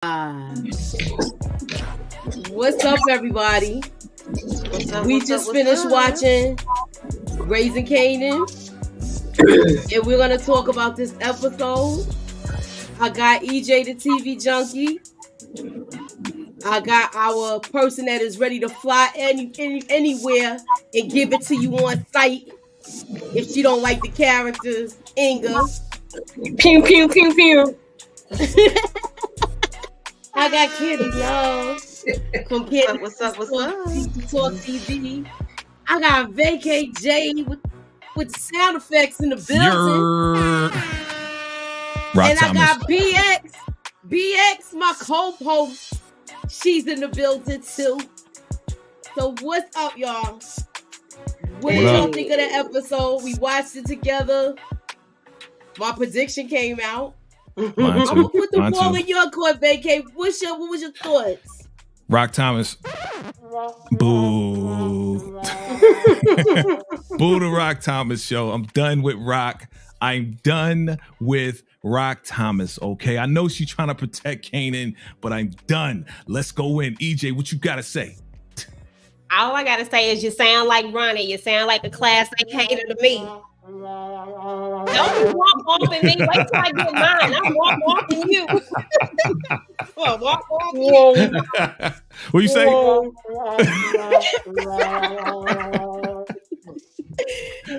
What's up, everybody? We just finished watching Raising Kanan, and we're gonna talk about this episode. I got EJ the TV junkie. I got our person that is ready to fly anywhere and give it to you on sight. If she don't like the characters, Inga. Pew pew pew pew. I got Kitty, y'all. From Kitty. What's up? Talk TV. I got VACAJay with sound effects in the building. Rock and Thomas. I got BX, my co-host. She's in the building too. So what's up, y'all? What did y'all think of the episode? We watched it together. My prediction came out. I'm gonna put the ball in your court, VACAY. What was your thoughts? Rock Thomas. Boo. Boo to Rock Thomas show. I'm done with Rock. I'm done with Rock Thomas, okay? I know she's trying to protect Kanan, but I'm done. Let's go in. EJ, what you gotta say? All I gotta say is you sound like Ronnie. You sound like the class A hater to me. Don't walk off in me. Wait till I get mine. I'm walking you. Walk you. What you say? Go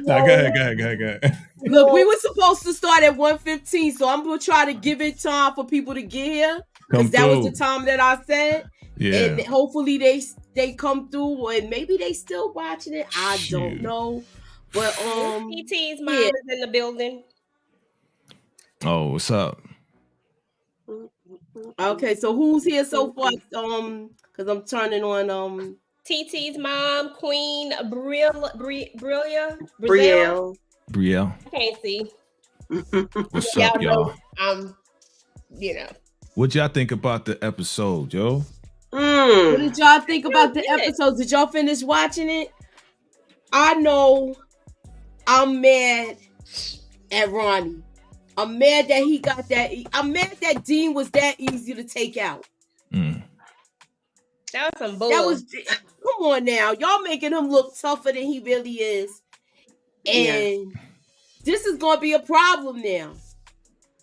ahead. Look, we were supposed to start at 1:15, so I'm gonna try to give it time for people to get here because that was the time that I said. Yeah. And hopefully they come through, and maybe they still watching it. I don't know. But PT's mom is in the building. Oh, what's up? Okay, so who's here so far? Because I'm turning on TT's mom, Queen Brielle. Brielle. I can't see. What's up, y'all? What y'all think about the episode, yo? What did y'all think about the episode? Did y'all finish watching it? I know I'm mad at Ronnie. I'm mad that he got that. I'm mad that Dean was that easy to take out. That was some bull. Come on now. Y'all making him look tougher than he really is. And this is going to be a problem now.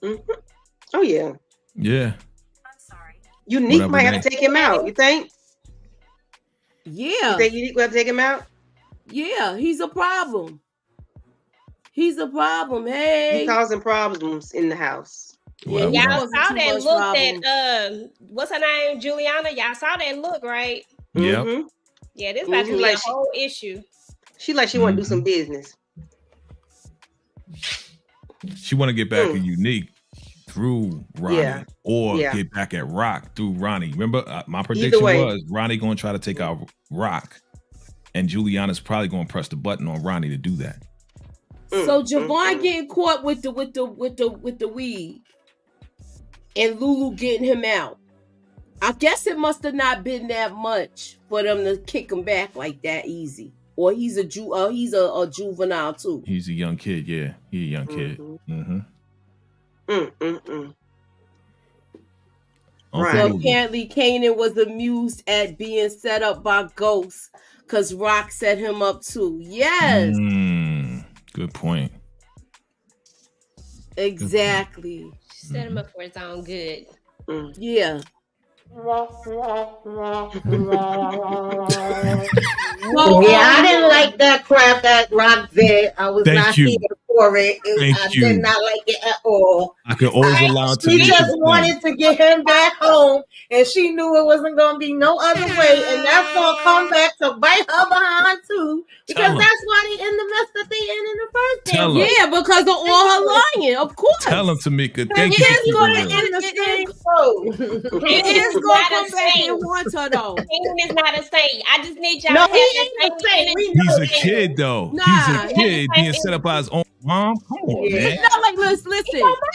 Mm-hmm. Oh, yeah. Yeah. I'm sorry. Unique might have to take him out, you think? Yeah. You think Unique will have to take him out? Yeah, he's a problem. Hey. He's causing problems in the house. Y'all saw that look that what's her name? Juliana. Y'all saw that look, right? Yeah. Mm-hmm. Yeah, this about to be a whole issue. She want to do some business. She want to get back at Unique through Ronnie or get back at Rock through Ronnie. Remember, my prediction was Ronnie going to try to take out Rock, and Juliana's probably going to press the button on Ronnie to do that. So Javon getting caught with the weed, and Lulu getting him out. I guess it must have not been that much for them to kick him back like that easy. Or he's a juvenile too. He's a young kid, yeah. He's a young kid. So apparently Kanan was amused at being set up by ghosts because Rock set him up too. Yes. Good point. Exactly. She set him up for his own good. Yeah. I didn't like that crap that Rock did. I was not here for it. I did not like it at all. I can always allow it to She just wanted to get him back home, and she knew it wasn't going to be no other way, and that's going to come back to bite her behind too, because that's why they in the mess that they in the first place. Yeah, because of all her lying, of course. Tell him, Tamika. Thank you. It is going to end the same road. It is going to come back and want her though. Kanan is not a saint. I just need y'all to have that same. He's a kid though. He's a kid being set up by his own mom. Come on, man. It's not like listen.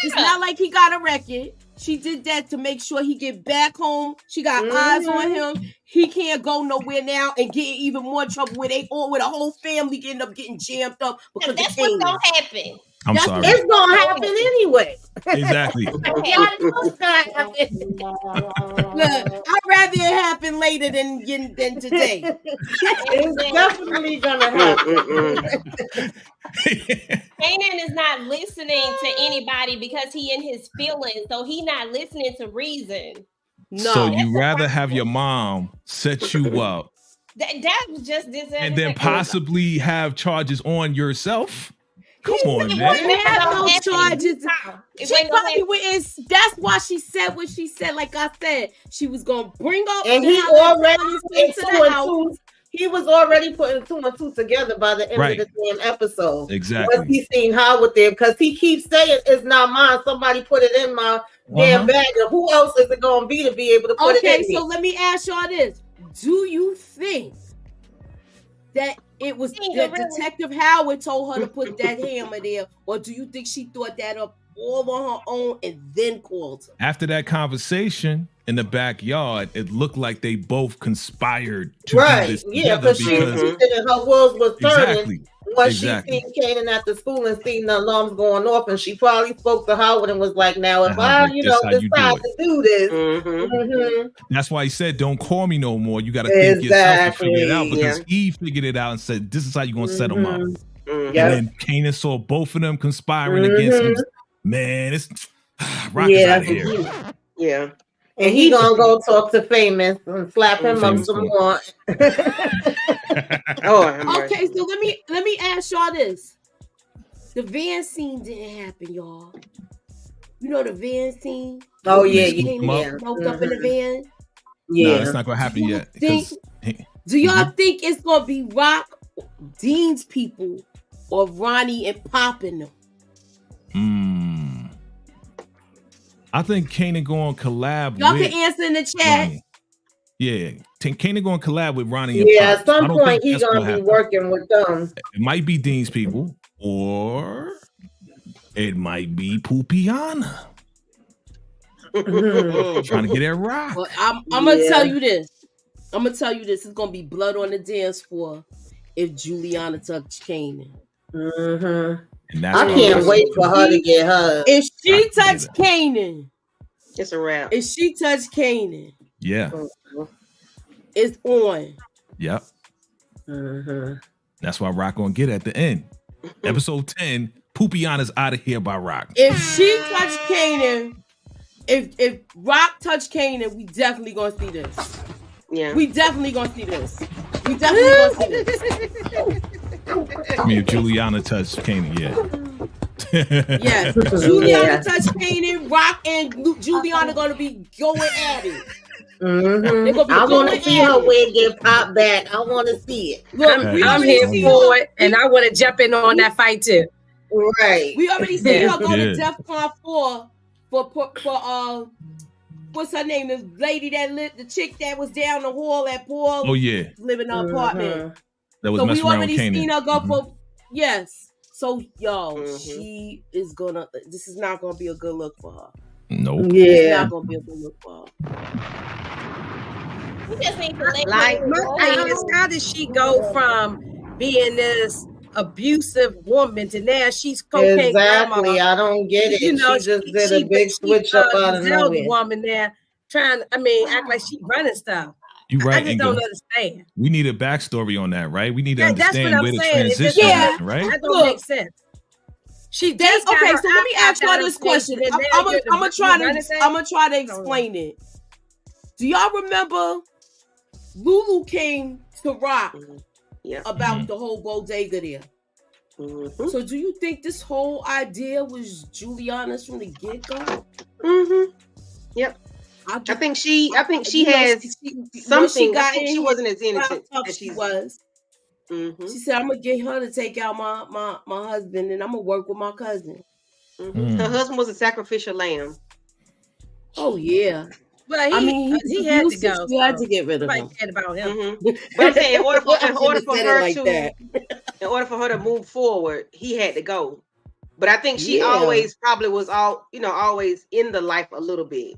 It's not like he got a record. She did that to make sure he get back home. She got eyes on him. He can't go nowhere now and get even more trouble with a whole family end up getting jammed up because that's what's gonna happen. I'm sorry. It's gonna happen anyway. Exactly. Look, I'd rather it happen later than today. It's definitely gonna happen. Kanan is not listening to anybody because he in his feelings, so he not listening to reason. No. So you rather have your mom set you up That was just this, and then possibly have charges on yourself? Come on, She man. didn't have no charges. If She ain't no probably went. That's why she said what she said. Like I said, she was gonna bring up. And he already put two and two. He was already putting 2 and 2 together by the end of the damn episode. Exactly. Once he seen Howard there, because he keeps saying it's not mine. Somebody put it in my damn bag. And who else is it gonna be to be able to put it in? Okay, so let me ask y'all this: do you think that it was that Detective Howard told her to put that hammer there, or do you think she thought that up all on her own and then called her? After that conversation in the backyard, it looked like they both conspired to do this together because she said her wheels was turning once she seen Kanan at the school and seen the alarms going off, and she probably spoke to Howard and was like, "Now, if I, decide to do this, that's why he said, "Don't call me no more. You got to think yourself to figure it out." Because he figured it out and said, "This is how you're gonna set them up." And then Kanan saw both of them conspiring against him. Man, it's Rock is out here. Yeah. And he gonna go talk to Famous and slap him up some more. Okay, so let me ask y'all this. The van scene didn't happen, y'all. You know the van scene? Oh yeah, smoked up in the van. Yeah, no, it's not gonna happen yet. Do y'all think it's gonna be Rock, Dean's people, or Ronnie and Pop in them? I think Kanan going to collab. Y'all can answer in the chat. Ronnie. Yeah, Kanan going to collab with Ronnie. And Pop. At some point he's gonna be working with them. It might be Dean's people, or it might be Pupiana. Trying to get at Rock. Well, I'm gonna tell you this. It's gonna be blood on the dance floor if Juliana touched Kanan. I can't wait for her to get her. If she touched Kanan, it's a wrap. If she touched Kanan, it's on. Yep. That's why Rock gonna get at the end. Episode 10, Pupiana's out of here by Rock. If she touched Kanan, if Rock touched Kanan, we definitely gonna see this. Yeah. We definitely gonna see this. We definitely gonna see this. I mean, if Juliana touched Kanan, yes. Juliana touched Kanan, Rock and Juliana gonna be going at it. I want to see her wig get popped back. I want to see it. Look, I'm here for it, and I want to jump in on that fight too. Right. We already see her go to DEFCON 4 for what's her name? The lady that lived, the chick that was down the hall at Paul. Oh yeah, living in an apartment. That was so messing we around already with Kanan. seen her go for So she is gonna. This is not gonna be a good look for her. Nope. Yeah, it's not gonna be a good look for her. We just need to my thing is, how did she go from being this abusive woman to now she's cocaine exactly grandma? I don't get it. She just did a big switch up out of nowhere. Woman there trying, act like she running stuff. You right. I just don't understand. We need a backstory on that, right? We need to understand where the saying. transition is, right? That don't make sense. She just okay. So let me ask y'all this question. I'm gonna try to explain it. Do y'all remember Lulu came to Rock about the whole bodega there? So do you think this whole idea was Juliana's from the get-go? Yep. I think she has something. I think she wasn't as innocent as she was. She said, "I'm gonna get her to take out my husband, and I'm gonna work with my cousin." Her husband was a sacrificial lamb. Oh yeah. But he had to go. He had to get rid of him. About him. But I'm saying, in order for her to move forward, he had to go. But I think she always probably was always in the life a little bit.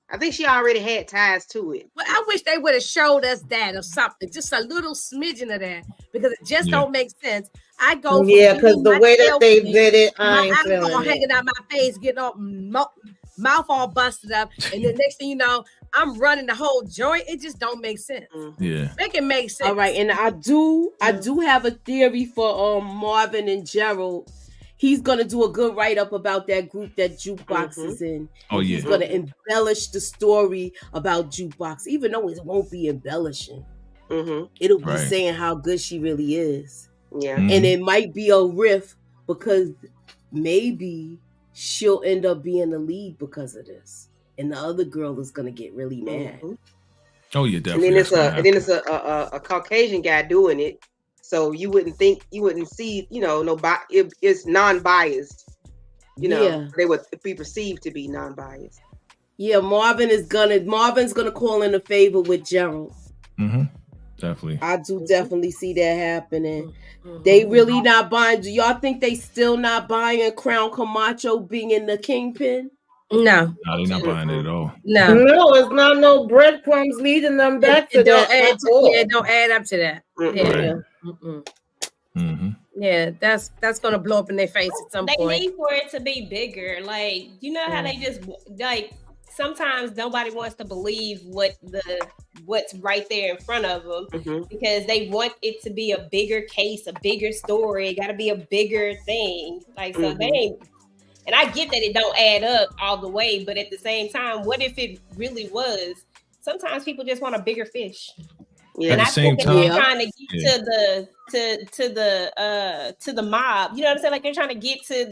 I think she already had ties to it. Well, I wish they would have showed us that or something, just a little smidgen of that, because it just don't make sense. I go, because the way that they did it, I ain't feeling it. Hanging out my face, getting all mouth all busted up, and the next thing you know, I'm running the whole joint. It just don't make sense. Yeah, make it make sense. All right, and I do have a theory for Marvin and Gerald. He's gonna do a good write-up about that group that Jukebox is in. Oh yeah. He's gonna embellish the story about Jukebox, even though it won't be embellishing. It'll be saying how good she really is. Yeah. And it might be a riff because maybe she'll end up being the lead because of this. And the other girl is gonna get really mad. Oh yeah, definitely. And then it's a Caucasian guy doing it. So you wouldn't see, nobody. It's non-biased. They would be perceived to be non-biased. Yeah, Marvin's gonna call in a favor with Gerald. Definitely. I do definitely see that happening. They really not buying. Do y'all think they still not buying Crown Camacho being in the kingpin? No, they're not buying it at all. No, it's not no breadcrumbs leading them back to that. It don't add up to that. Yeah, that's gonna blow up in their face at some point. They need for it to be bigger. Like, you know how they just like sometimes nobody wants to believe what's right there in front of them because they want it to be a bigger case, a bigger story. It got to be a bigger thing. Like, so they ain't. And I get that it don't add up all the way, but at the same time, what if it really was? Sometimes people just want a bigger fish. Yeah. And at I the same think time, they're trying to get to the mob. You know what I'm saying? Like they're trying to get to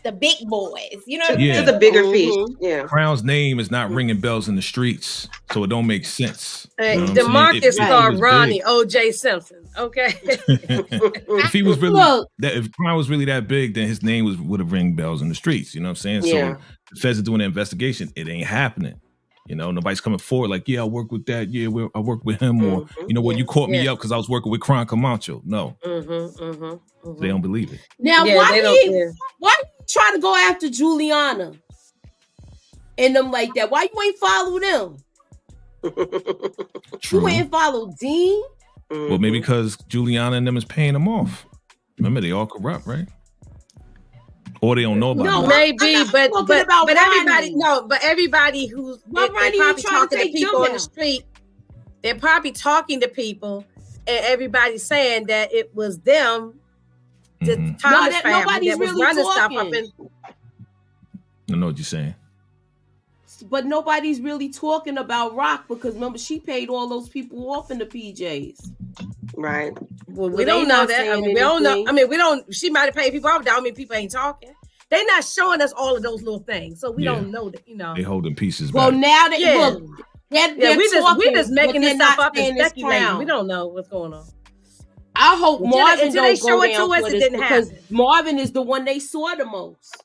the big boys. You know what I'm saying? To the bigger fish. Yeah. Crown's name is not ringing bells in the streets, so it don't make sense. DeMarcus starred Ronnie O.J. Simpson. Okay. If he was really if Crown was really that big, then his name would have ring bells in the streets. You know what I'm saying? Yeah. So the feds are doing an investigation. It ain't happening. Nobody's coming forward like, yeah, I work with that. Yeah, I work with him. Or, you caught me up because I was working with Crown Camacho. No. They don't believe it. Now, why you try to go after Juliana and them like that? Why you ain't follow them? True. You ain't follow Dean? Well, maybe because Juliana and them is paying them off. Remember, they all corrupt, right? Or they don't know about it. No, maybe, but everybody who's probably talking to people on the street, they're probably talking to people, and everybody's saying that it was them, the Thomas family that was running stuff up in. I know what you're saying. But nobody's really talking about Rock because remember she paid all those people off in the PJs. Right. Well, we don't know that. I mean, we don't know. I mean, we don't. She might have paid people off. I mean, people ain't talking. They're not showing us all of those little things, so we don't know that. They holding pieces. Well, back. now that we just making this stuff up and speculating. We don't know what's going on. I hope Marvin don't show go it down to us. It didn't because happen. Marvin is the one they saw the most.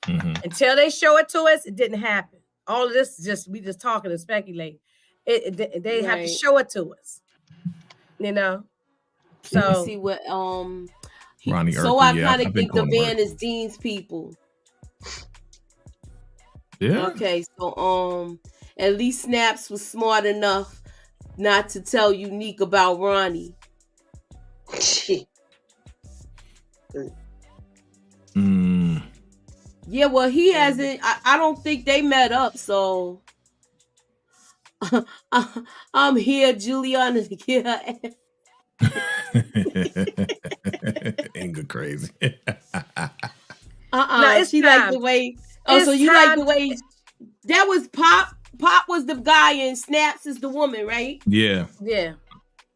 Until they show it to us, it didn't happen. All of this is we just talking and speculating. They have to show it to us. So let me see what Ronnie so Urkel, I kind of think the van is Dean's people. Yeah. Okay, so at least Snaps was smart enough not to tell Unique about Ronnie. Yeah, well, he hasn't. I don't think they met up, so I'm here, Juliana, to get her Anger crazy. No, she like the way. Oh, so you like the way that was Pop. Pop was the guy, and Snaps is the woman, right? Yeah. Yeah.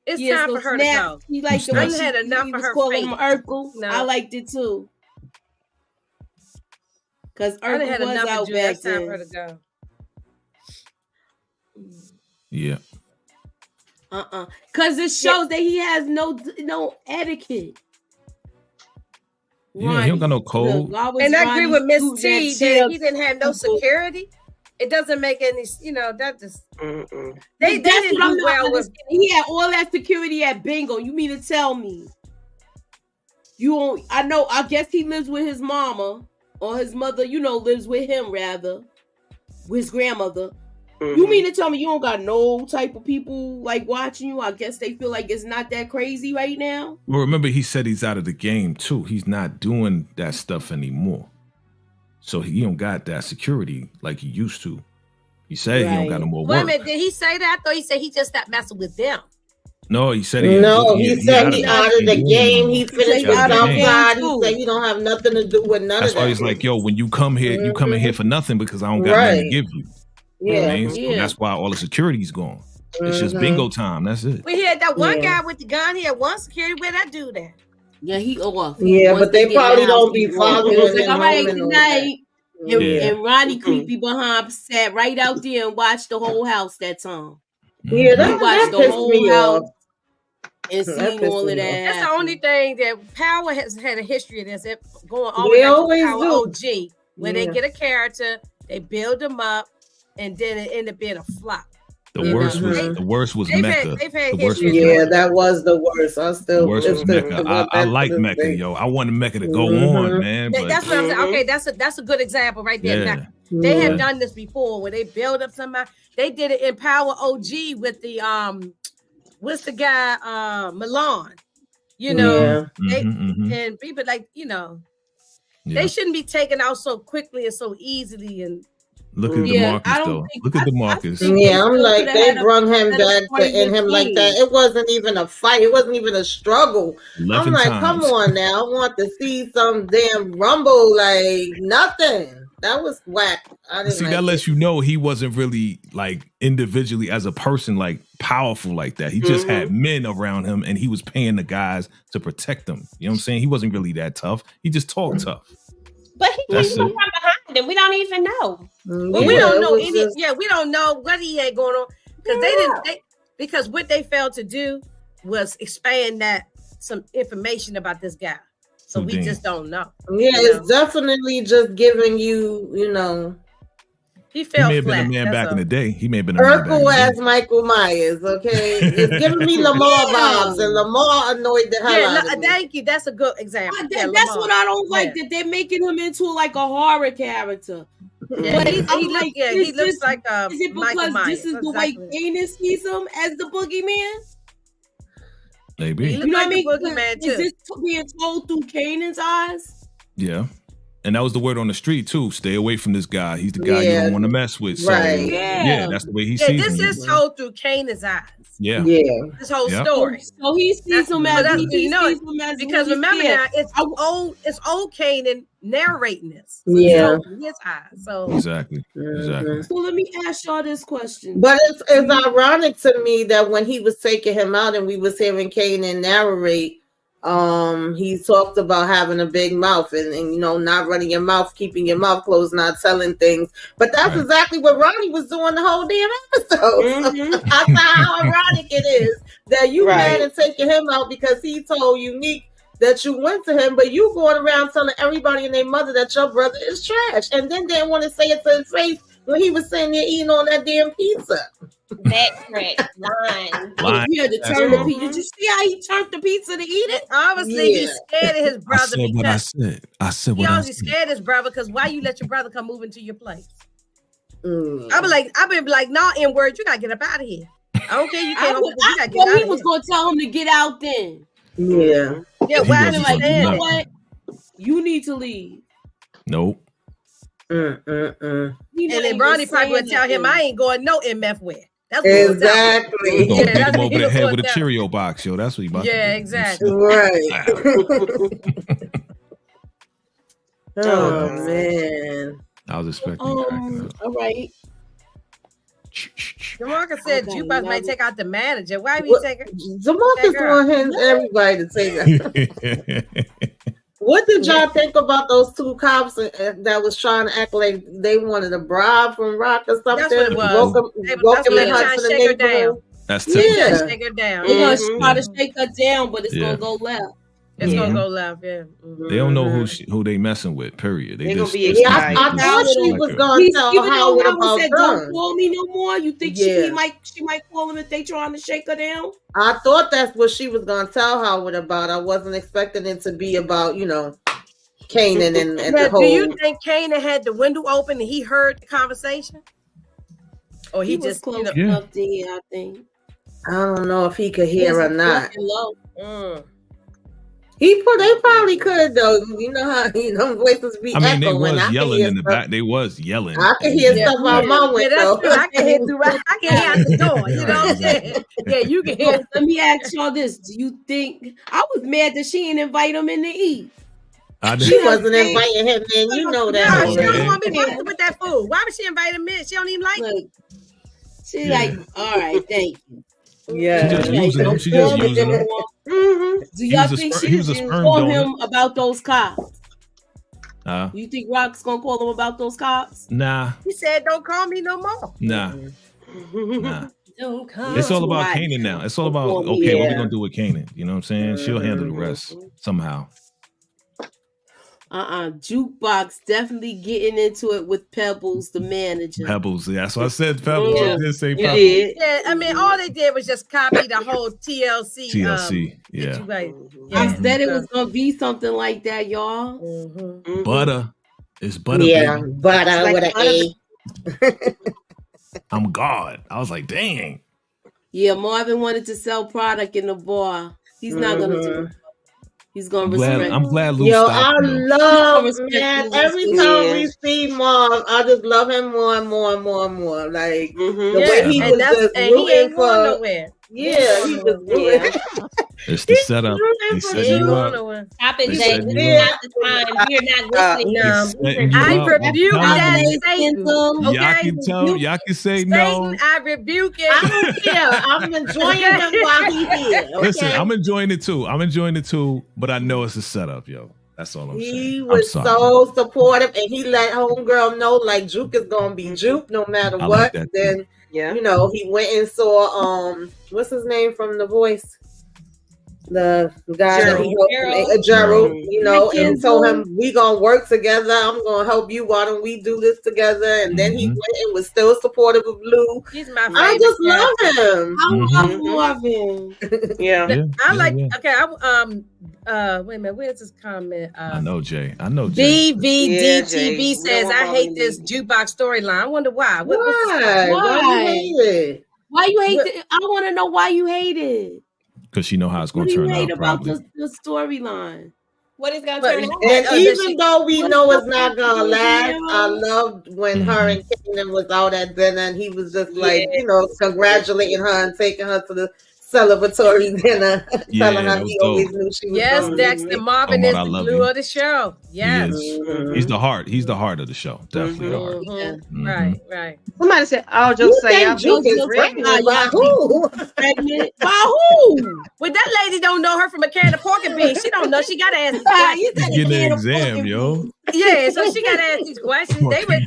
It's time for her to go. He liked the way she had enough of her calling him Urkel. No. I liked it too. Because Urkel had was enough out of back time then. for her to go. Yeah. Because it shows that he has no etiquette. Yeah, he don't got no code. And I agree with Miss T that he didn't have no security. It doesn't make any, that just they didn't do well with. He had all that security at Bingo. You mean to tell me you won't? I know. I guess he lives with his mama or his mother. Lives with him rather. with his grandmother. You mean to tell me you don't got no type of people like watching you? I guess they feel like it's not that crazy right now. Well, remember he said he's out of the game too. He's not doing that stuff anymore. So he don't got that security like he used to. He said he don't got no more work. Wait a minute, did he say that? I thought he said he just stopped messing with them. No, he said he said he out of the game. He finished with Southside. He said he don't have nothing to do with none of that. That's why he's like, yo, when you come here, you come in here for nothing because I don't got nothing to give you. Yeah, you know so that's why all the security's gone. It's just bingo time. That's it. We had that one guy with the gun. He had one security. Where that dude at? Yeah, he off. Yeah, but they probably don't be following him. All right, tonight. And Ronnie creepy behind sat right out there and watched the whole house that time. Yeah, that watched the whole house and seen all of that. That's the only thing that Power has had a history of this. Going on they always do. OG, when they get a character, they build them up, and then it ended up being a flop. The worst was Mecca. That was the worst. The worst was Mecca. I like Mecca, yo. I wanted Mecca to go on, man. But that's what I'm saying. Okay, that's a good example right there. Yeah. They have done this before where they build up somebody. They did it in Power OG with the what's the guy Milan? You know, and people like they shouldn't be taken out so quickly and so easily and. Look at DeMarcus, though. Look at DeMarcus. Yeah, I'm like, they brought him back to end him like that. It wasn't even a fight. It wasn't even a struggle. I'm like, come on now. I want to see some damn rumble, like nothing. That was whack. I didn't see, that lets you know he wasn't really like individually as a person, like powerful like that. He just had men around him and he was paying the guys to protect them. You know what I'm saying? He wasn't really that tough. He just talked tough. But he came from behind them. We don't even know. Well, we don't know any. We don't know what he had going on because they didn't. Because what they failed to do was expand some information about this guy. So we just don't know. Yeah, it's definitely just giving you, He fell may have flat. been a man back in the day. He may have been a man Urkel as Michael Myers, okay? It's giving me Lamar vibes, and Lamar annoyed the hell out of me. Thank you. That's a good example. That's what I don't like, that they're making him into like a horror character. Yeah, he looks like is it because Myers. This is the way Kanan sees him as the boogeyman? Maybe. You know what I mean? Is this being told through Kanan's eyes? Yeah. And that was the word on the street too. Stay away from this guy. He's the guy you don't want to mess with. So that's the way he sees him. This is told through Kanan's eyes. Yeah. This whole story. So he sees him as because remember now, it's old Kanan narrating this. So his eyes. So exactly. So let me ask y'all this question. But it's ironic to me that when he was taking him out and we was hearing Kanan narrate, he talked about having a big mouth and not running your mouth, keeping your mouth closed, not telling things. But that's exactly what Ronnie was doing the whole damn episode. That's how ironic it is that you mad and taking him out because he told Unique that you went to him, but you going around telling everybody and their mother that your brother is trash, and then didn't want to say it to his face when he was sitting there eating on that damn pizza. That's correct. Line. He had to turn the pizza. Did you see how he turned the pizza to eat it? Obviously, he's scared of his brother. I said he always scared his brother because why you let your brother come move into your place? I've been like, nah, N-word, you gotta get up out of here. I don't care. You can't. He was gonna tell him to get out then. Yeah. Why? Like, you know what? You need to leave. Nope. And then Ronnie probably would tell him, I ain't going no MF where. That's exactly. He's gonna hit him over the head with a Cheerio box, yo. That's what he about to do. Exactly. Right. Oh man. I was expecting. All right. DeMarcus said Jukebox might take out the manager. Why we take her? DeMarcus wants everybody to take her. What did y'all think about those two cops that was trying to act like they wanted a bribe from Rock or something? That's what it was. Woke him in her to the neighborhood. That's typical. Shake her down. They're gonna try to shake her down, but it's gonna go left. It's gonna go left, They don't know who they messing with. Period. They just. I thought she was gonna tell Howard about said, "Don't call me no more." You think she might call him if they trying to shake her down? I thought that's what she was gonna tell Howard about. I wasn't expecting it to be about Kanan and the whole. Do you think Kanan had the window open and he heard the conversation? Or he just close enough to hear, I think. I don't know if he could hear or not. They probably could though. You know how voices be echoing. They was yelling in the back. They was yelling. I can hear stuff out my window. I can hear out the door. You know what I'm saying? Yeah, you can hear. Let me ask y'all this: do you think I was mad that she didn't invite him in to eat? She wasn't inviting him in. You know that. No, she don't want me with that food. Why would she invite him in? She don't even like it. She's like, all right, thank you. Yeah, she just using him. She just using him. Do y'all think she's going to call him about those cops? You think Rock's going to call him about those cops? Nah. He said, don't call me no more. Nah. Don't call. It's all about Kanan now. It's all about, what we going to do with Kanan? You know what I'm saying? She'll handle the rest somehow. Jukebox definitely getting into it with Pebbles, the manager. Pebbles, yeah. So I said Pebbles. I did say Pebbles. Yeah, I mean, all they did was just copy the whole TLC. Yeah. I said it was gonna be something like that, y'all. Butter. It's butter. Yeah, baby. butter with an A. I'm God. I was like, dang. Yeah, Marvin wanted to sell product in the bar. He's not gonna do it. He's gonna respect. I'm glad Lou Yo, stopped I love, man, every time we see Marv, I just love him more and more and more and more. Like, the way he was just rooting for nowhere. Yeah, he just It's the setup. They set you up. Stop it, Jay. This is not the time. You're not listening. I rebuke that Satan. Y'all can say no. I rebuke it. I don't care. I'm enjoying him while he's here. Okay? Listen, I'm enjoying it too. But I know it's a setup, yo. That's all I'm saying. He was so supportive, and he let homegirl know like Juke is gonna be Juke no matter what. Like then you know, he went and saw what's his name from The Voice? The guy that he helped, Gerald, you know, and told him, we gonna work together. I'm gonna help you. Why don't we do this together? And then he went and was still supportive of Lou. He's my favorite. I just love him. I love him. I like. Okay, wait a minute. Where's this comment? I know Jay. BVDTV says, I hate this jukebox storyline. I wonder why. Why you hate it? Why you hate it? I want to know why you hate it. Because she know how it's going to turn out. About the storyline. What is going to turn out? And even though we know it's not going to last, I loved when her and Kanan was out at dinner and he was just like, you know, congratulating her and taking her to the celebratory dinner, telling her he always knew she was Dexter Marvin is the glue of the show. Yes. He's the heart. He's the heart of the show. Definitely the heart. Right. Somebody said, "Oh, just say I'm pregnant by who? Pregnant by who? Well, that lady don't know her from a can of pork and beans. She don't know. She got to ask. Getting an exam, yo. Yeah, so she got to ask these questions. They would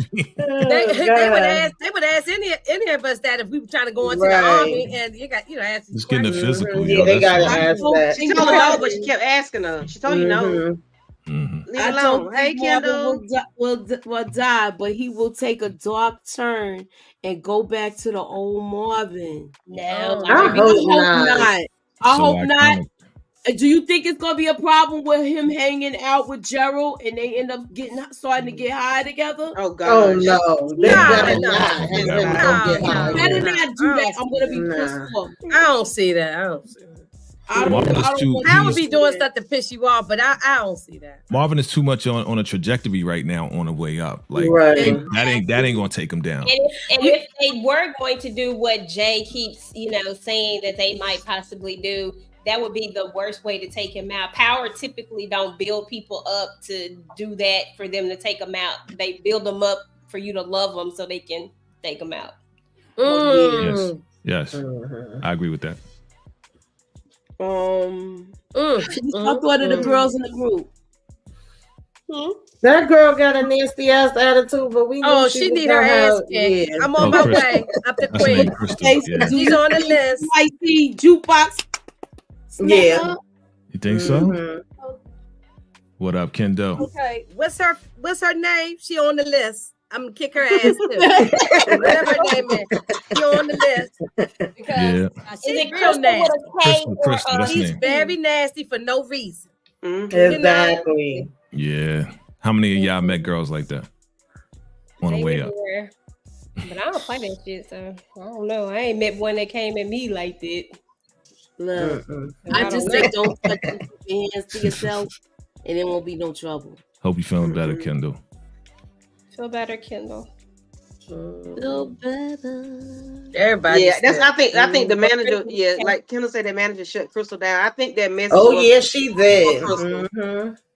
ask any of us that if we were trying to go into the army, and you got ask these questions. Getting the physical. Yeah, they got to ask that. She told her no, but she kept asking her. She told you no. Leave alone. Hey, Kendall will die, but he will take a dark turn and go back to the old Marvin. No, I hope not. I hope not. Do you think it's gonna be a problem with him hanging out with Gerald and they end up starting to get high together? Oh God! Oh no! Better not do that. I'm gonna be pissed off. I don't see that. I would be doing stuff to piss you off, but I don't see that. Marvin is too much on a trajectory right now, on the way up. Like that ain't gonna take him down. And if they were going to do what Jay keeps, saying that they might possibly do, that would be the worst way to take him out. Power typically don't build people up to do that for them to take them out. They build them up for you to love them so they can take them out. Yes. I agree with that. I thought of the girls in the group. That girl got a nasty ass attitude, but we know she need her ass kicked. Yeah. I'm on my way up the queen. She's on the list. I see jukebox. Yeah. You think so? What up, Kendo? Okay. What's her name? She on the list. I'm gonna kick her ass too. Whatever her name is, she on the list. Because she's real nasty. She's very nasty for no reason. Exactly. Yeah. How many of y'all met girls like that on the way up? But I don't play that shit, so I don't know. I ain't met one that came at me like that. Look, I just say don't touch your hands to yourself, and there won't be no trouble. Hope you feeling better, Kendall. Feel better, Kendall. Feel better. Everybody. Yeah, that's. I think the manager. Yeah, like Kendall said, the manager shut Crystal down. I think that message. Oh yeah, she did.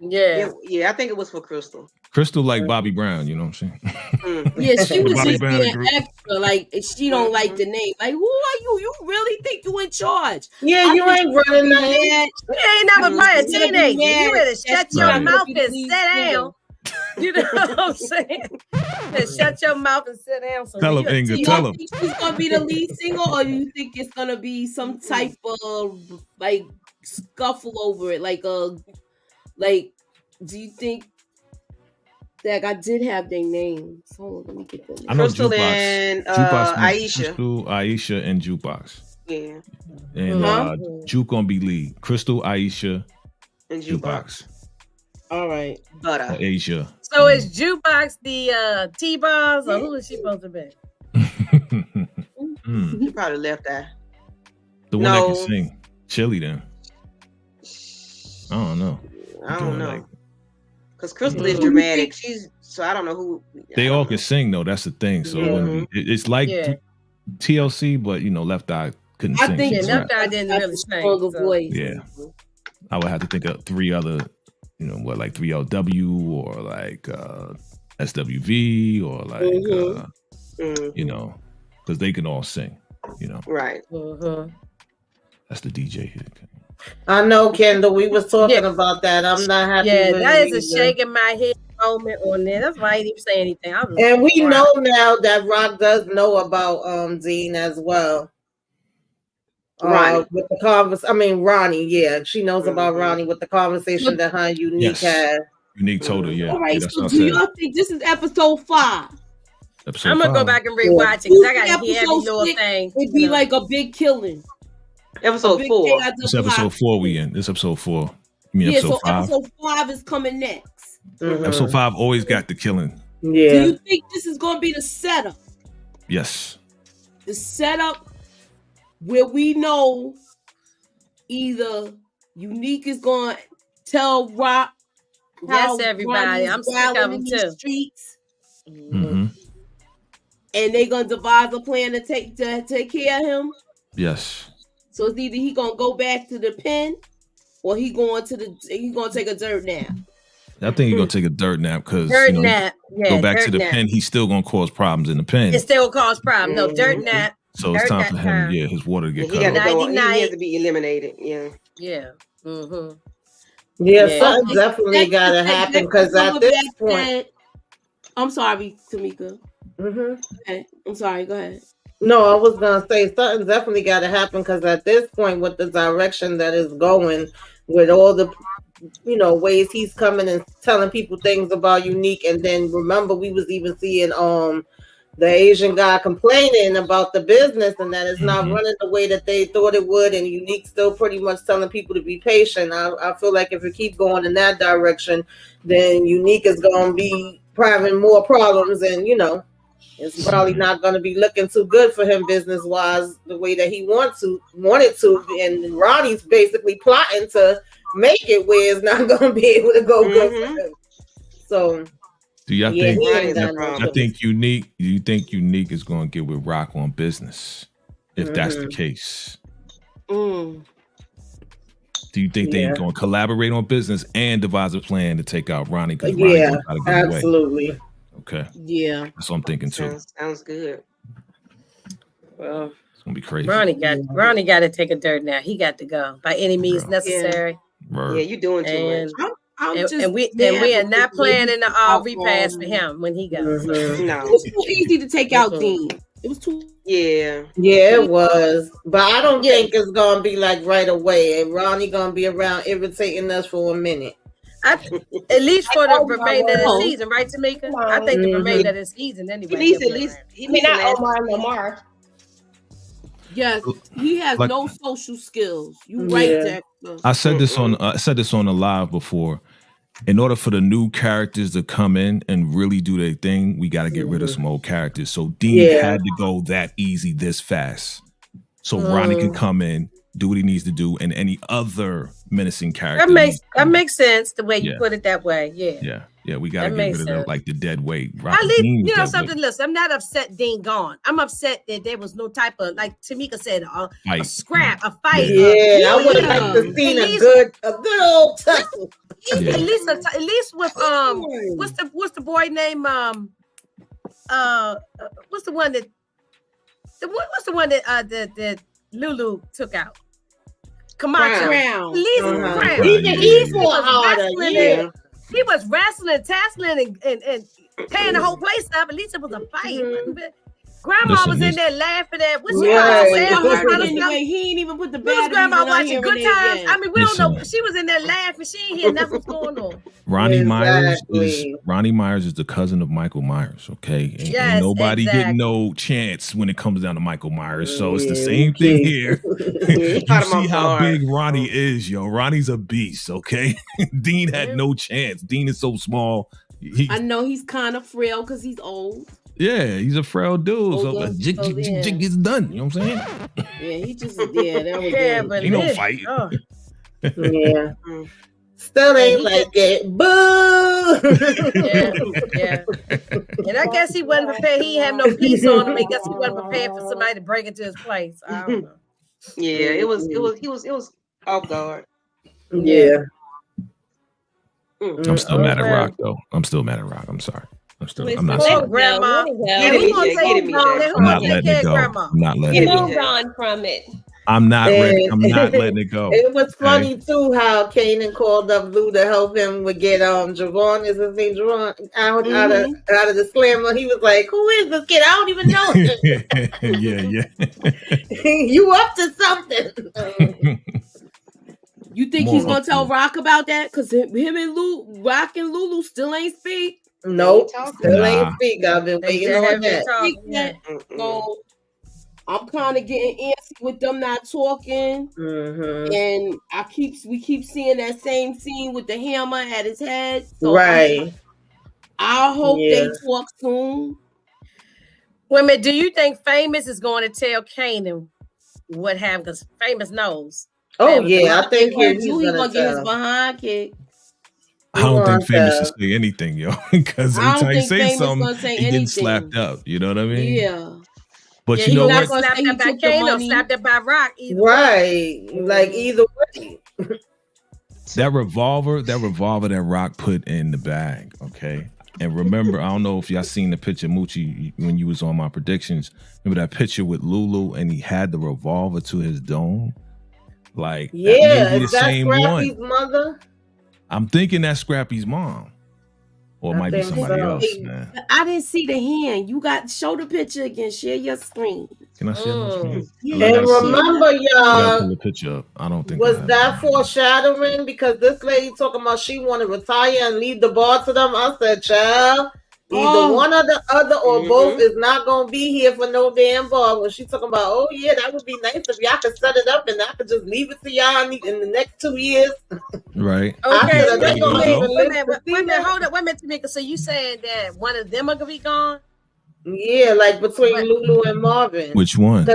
Yeah, I think it was for Crystal. Crystal like Bobby Brown, you know what I'm saying? Yeah, she was just being extra. Like she don't like the name. Like, who are you? You really think you in charge? Yeah, you ain't running nothing. You ain't never play a teenager. You better shut your mouth and sit down. You know what I'm saying? Just shut your mouth and sit down. So tell him, Inga. Tell him. Do you think she's gonna be the lead singer, or do you think it's gonna be some type of like scuffle over it? Like do you think that I did have their names? Hold on, let me get them. I know Crystal Jukebox. and Jukebox Aisha. Crystal, Aisha, and Jukebox. Yeah. And Juke gonna be lead. Crystal, Aisha, And Jukebox. All right. Butter. Asia. So is Jukebox the T-Bars, or who is she supposed to be? He probably left that. The one that can sing. Chili then. I don't know. I don't know. Because Crystal is dramatic. So I don't know who. They all can sing though. That's the thing. So it's like TLC, but Left Eye couldn't sing. I think Left Eye didn't really sing. Voice. Yeah. I would have to think of three other, like 3LW or like SWV or like, because they can all sing, Right. That's the DJ here. I know, Kendall. We was talking about that. I'm not happy. Yeah, that is a shaking my head moment on there. That's why I didn't even say anything. And we know now that Rock does know about Dean as well. Ronnie. With the Ronnie, yeah. She knows about Ronnie with the conversation that her Unique had. Unique told her, yeah. All right, yeah, so do y'all think this is episode 5? I'm going to go back and rewatch it because I got to hear every little thing. It'd be like a big killing. Episode 4. This episode 4 we in. This episode 4. You mean episode 5? Episode 5 is coming next. Episode 5 always got the killing. Yeah. Do you think this is going to be the setup? Yes. The setup where we know either Unique is going to tell Rock yes, everybody. I'm sick of them too. Streets. And they going to devise a plan to take care of him. Yes. So it's either he going to go back to the pen or he going to take a dirt nap. I think he's going to take a dirt nap because go back to the pen. He's still going to cause problems in the pen. It still cause problems. No, dirt nap. So it's time for him, his water to get cut off. He has to be eliminated. Yeah. Yeah. Yeah, something definitely got to happen because at this point. I'm sorry, Tamika. Okay. I'm sorry. Go ahead. No, I was going to say something definitely got to happen because at this point, with the direction that is going, with all the ways he's coming and telling people things about Unique, and then remember we was even seeing the Asian guy complaining about the business and that it's not running the way that they thought it would, and Unique still pretty much telling people to be patient. I feel like if it keeps going in that direction, then Unique is going to be having more problems, and it's probably not going to be looking too good for him business wise the way that he wanted to, and Ronnie's basically plotting to make it where it's not going to be able to go good for him. So do y'all think? I think Unique. Do you think Unique is going to get with Rock on business? If that's the case, do you think they're going to collaborate on business and devise a plan to take out Ronnie? Yeah, absolutely. Okay. Yeah, that's what I'm thinking too. Sounds good. Well, it's gonna be crazy. Ronnie got to take a dirt now. He got to go by any means necessary. Yeah, you're doing too much. And we are not planning the repass for him when he goes. No, it was too easy to take out Dean. It was too. Yeah, it was, but I don't think it's gonna be like right away. And Ronnie gonna be around irritating us for a minute. At least for the remainder of the season, right, Tamika? I think the remainder of the season anyway. He may not Omar. Yes, he has no social skills. You right, Dexter. I said this on the live before. in order for the new characters to come in and really do their thing, we got to get rid of some old characters. So Dean had to go that easy this fast. So Ronnie can come in, do what he needs to do, and any other menacing character. That makes sense the way you put it that way. Yeah, we gotta get rid of like the dead weight. At least, you know something. Listen, I'm not upset Dean gone. I'm upset that there was no type of, like Tamika said, a scrap, a fight. Yeah, I would like to see a good old tussle. At least with what's the boy name? What's the one that Lulu took out? Camacho. Crown. At least Crown. He was wrestling, tassling, and tearing the whole place up. At least it was a fight. Grandma was in there laughing at what she he ain't even put the bad. Grandma watching Good Times. I mean, we don't know. She was in there laughing. She ain't hear nothing going on. Ronnie Myers is the cousin of Michael Myers. Okay, and nobody get no chance when it comes down to Michael Myers. So it's the same thing here. You see how big Ronnie is, yo. Ronnie's a beast. Okay, Dean had no chance. Dean is so small. I know he's kind of frail because he's old. Yeah, he's a frail dude. So jig gets done. You know what I'm saying? Yeah, he just that was but he don't fight. Yeah. Still ain't like it. Boo! And I guess he wasn't prepared. He had no peace on him. I guess he wasn't prepared for somebody to break into his place. I don't know. Yeah, it was off guard. Yeah. I'm still mad at Rock though. I'm still mad at Rock. I'm sorry. I'm not sorry. Grandma. I'm not letting it go. I'm not letting it go. Move on from it. I'm not ready. I'm not letting it go. It was funny too how Kanan called up Lou to help him with get Javon, is his name Javon, out of the slammer. He was like, "Who is this kid? I don't even know him." Yeah. You up to something? You think he's gonna tell Rock about that? Because him and Rock and Lulu still ain't speak. Nope, still ain't speak. I've been waiting on that. So I'm kind of getting antsy with them not talking, and we keep seeing that same scene with the hammer at his head. So I hope they talk soon. Women, do you think Famous is going to tell Kanan what happened? Because Famous knows. Oh yeah, I think he's gonna get his behind kicked. I don't think Famous should say anything, yo, because every time he say something, he getting slapped up. You know what I mean? Yeah. But you know what? Slapped up by Kano, slapped up by Rock. Right. Like either way. That revolver that Rock put in the bag, okay? And remember, I don't know if y'all seen the picture, Moochie, when you was on my predictions. Remember that picture with Lulu and he had the revolver to his dome? Like, yeah, is that Scrappy's mother? I'm thinking that's Scrappy's mom. Or it might be somebody else, man. I didn't see the hand. You got show the picture again. Share your screen. Can I share my screen? Yeah. And remember, y'all, pull the picture up. I don't think was that foreshadowing because this lady talking about she want to retire and leave the bar to them. I said, child, either one or the other or both is not gonna be here for no damn bar. When she talking about, oh yeah, that would be nice if y'all could set it up and I could just leave it to y'all in the next 2 years. Right. Okay. Wait a minute, hold up. Wait a minute, Tamika. So you saying that one of them are gonna be gone? Yeah, like between Lulu and Marvin. Which one?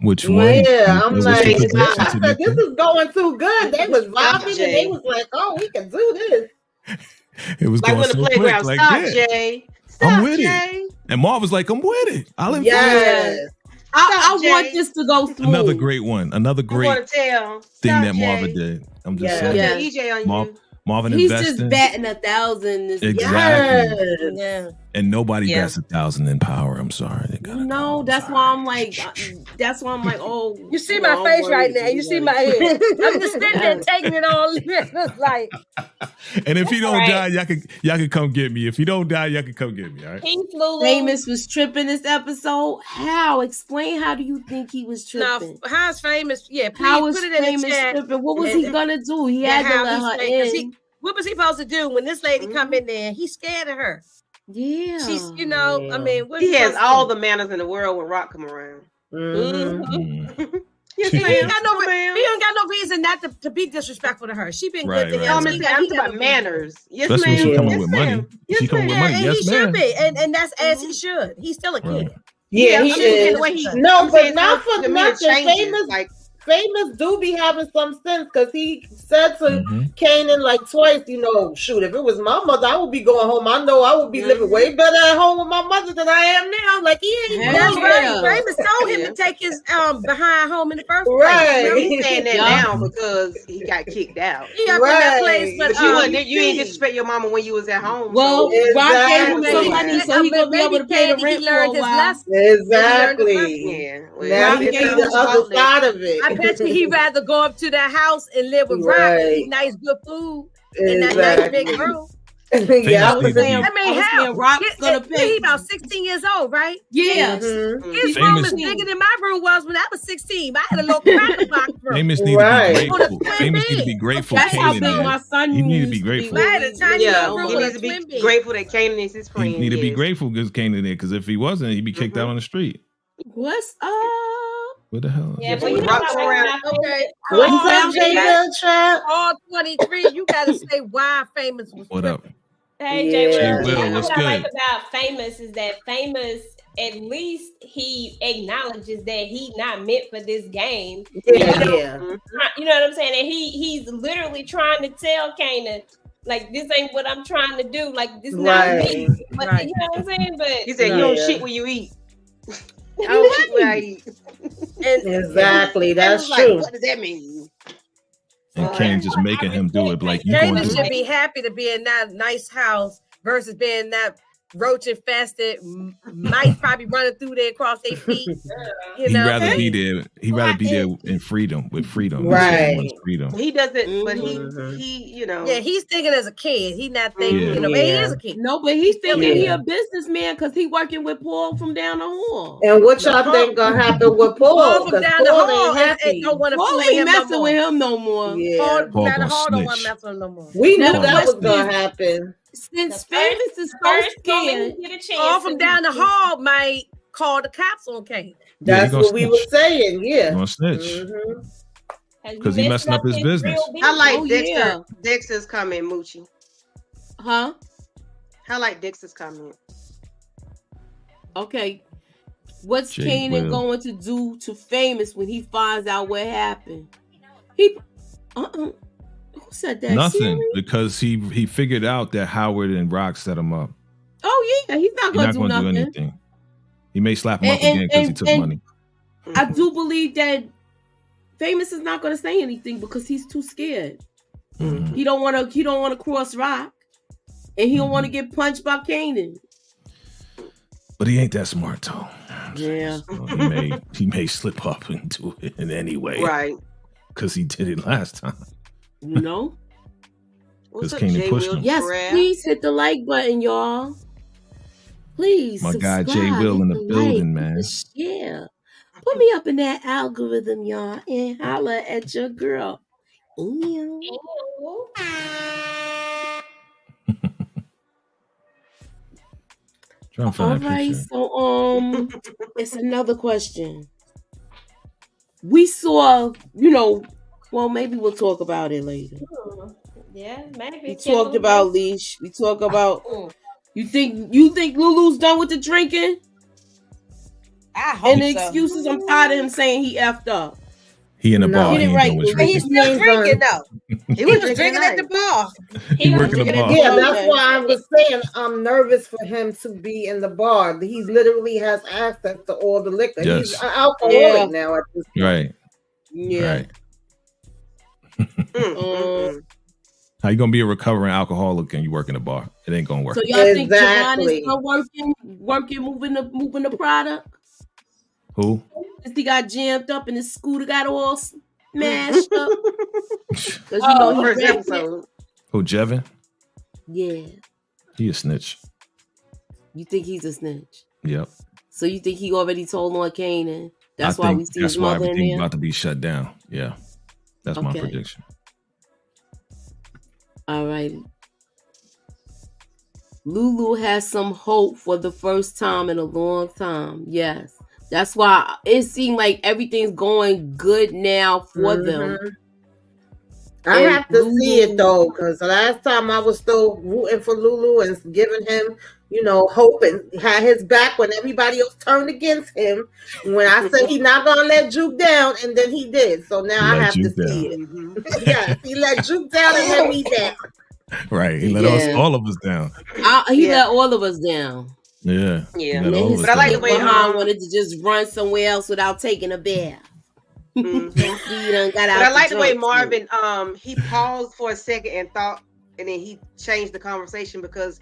Which one? Yeah, I'm like, I said, this is going too good. They was vibing and they was like, oh, we can do this. It was like going when so the playground. quick. Stop, like, Jay. Stop, I'm with Jay. it. And Marv was like, I'm with it. I'll invite you. I want this to go through. Another great one. Another great thing that Marvin did. I'm just saying. Yeah. EJ on you. Marvin He's investing. just batting 1,000. Exactly. Yeah. And nobody bats 1,000 in power. I'm sorry. No, that's why I'm like, oh. You see my face right now. You see my head. I'm just sitting there taking it all in. Like. And if he don't die, y'all can come get me. If he don't die, y'all can come get me. All right. Famous was tripping this episode. How? Explain. How do you think he was tripping? No, how's Famous? Yeah, please how was put it in the chat. Tripping? What was he gonna do? He had to let her in. What was he supposed to do when this lady come in there? He's scared of her. Yeah, she's, I mean, he has all the manners in the world when Rock come around. Yes, he ain't got no reason not to be disrespectful to her. She been good to him. I'm talking about manners. Yes, especially ma'am. when she coming with money. Yes, she coming with money. Yes, he ma'am. should be, and that's as he should. He's still a kid. Yeah, he is. No, but not for nothing. Famous do be having some sense because he said to Kanan like twice, shoot, if it was my mother, I would be going home. I know I would be living way better at home with my mother than I am now. Like he ain't. That's right. Famous told him to take his behind home in the first place. Right. He's saying that now because he got kicked out. He up in that place, but you ain't disrespect your mama when you was at home. Well, Rock gave him some money, so he gonna be able to pay the rent for a while. Exactly. Yeah. Now he gave the other side of it. I bet you he'd rather go up to that house and live with Rock and eat nice, good food in that nice big room. Yeah, I was saying Rock's gonna pay. He about 16 years old, right? Yeah. His room is bigger than my room was when I was 16. I had a little cracker box room. Famous need to be grateful. Famous need to be grateful. That's how big my son he need to be grateful. I had a tiny little room. He needs to be grateful that Kanan is his friend. He need to be grateful because Kanan there. Because if he wasn't, he'd be kicked out on the street. What's up? What the hell? Yeah, but you know okay. What's up, Jay? All 23. You gotta say why Famous was. What up? Hey, Jay Will, what's what good? I like about Famous is that Famous, at least he acknowledges that he's not meant for this game. Yeah. You know what I'm saying? And he's literally trying to tell Kanan, like, this ain't what I'm trying to do. Like, this not me. But you know what I'm saying? But he said, you don't shit when you eat. I don't shit when I eat. Exactly, that's true. Like, what does that mean? And Kanan just making him do it. Like, you Kanan should be happy to be in that nice house versus being that roach infested mice probably running through there across their feet. He'd rather be there. He'd rather be there in freedom, with freedom. Right. Freedom. He doesn't, but he, Yeah, he's thinking as a kid. He's not thinking, he is a kid. No, but he's thinking he a businessman because he working with Paul from down the hall. And what y'all think gonna happen with Paul? From down the hall ain't don't want to Paul ain't messing with him no more. Yeah. Paul down the hall don't want to mess with him no more. We knew that was gonna happen. Since Famous is so scared, all from down the hall might call the cops on Kanan. That's what we were saying. Yeah, gonna snitch because he messing up his business. I like Dexter's comment, Moochie. Huh? I like Dexter's comment. Okay, what's Kanan going to do to Famous when he finds out what happened? Who said that? Nothing, Siri? because he figured out that Howard and Rock set him up. Oh yeah, he's not going to do nothing. Anything. He may slap him up again because he took money. I do believe that Famous is not going to say anything because he's too scared. He don't want to. He don't want to cross Rock, and he don't want to get punched by Kanan. But he ain't that smart, though. Yeah, so he may slip up and do it in any way, right? Because he did it last time. You know, because Kanan pushed him. Yes, please hit the like button, y'all. Please, my guy Jay Will in the building, man. Yeah, put me up in that algorithm, y'all, and holla at your girl. Ew. All right, so it's another question. We saw, well, maybe we'll talk about it later. Yeah, maybe. We talked about Leash. We talk about. You think Lulu's done with the drinking? I hope and the excuses. I'm tired of him saying he effed up. He in the bar. He didn't right. He's still drinking though. He was drinking at the bar. He working the bar. Yeah, that's why I was saying I'm nervous for him to be in the bar. He literally has access to all the liquor. Yes. He's an alcoholic now at this point. Right. Yeah. Right. How you gonna be a recovering alcoholic and you work in a bar? It ain't gonna work. So y'all think Javon is still working, moving the product? Who? He got jammed up and his scooter got all smashed up. First episode. Who, Jevin? Yeah. He a snitch. You think he's a snitch? Yep. So you think he already told on Kanan? That's why we see his mother in there? Everything's about to be shut down. Yeah. That's my prediction. All right. Lulu has some hope for the first time in a long time. Yes. That's why it seemed like everything's going good now for them. I have to see it though, because last time I was still rooting for Lulu and giving him, hope and had his back when everybody else turned against him. When I said he's not gonna let Juke down, and then he did. So now I have to see it. Yes, he let Juke down and let me down. Right, he let all of us down. He let all of us down. Yeah. But I like the way Han wanted to just run somewhere else without taking a bath. But I like the way Marvin he paused for a second and thought, and then he changed the conversation because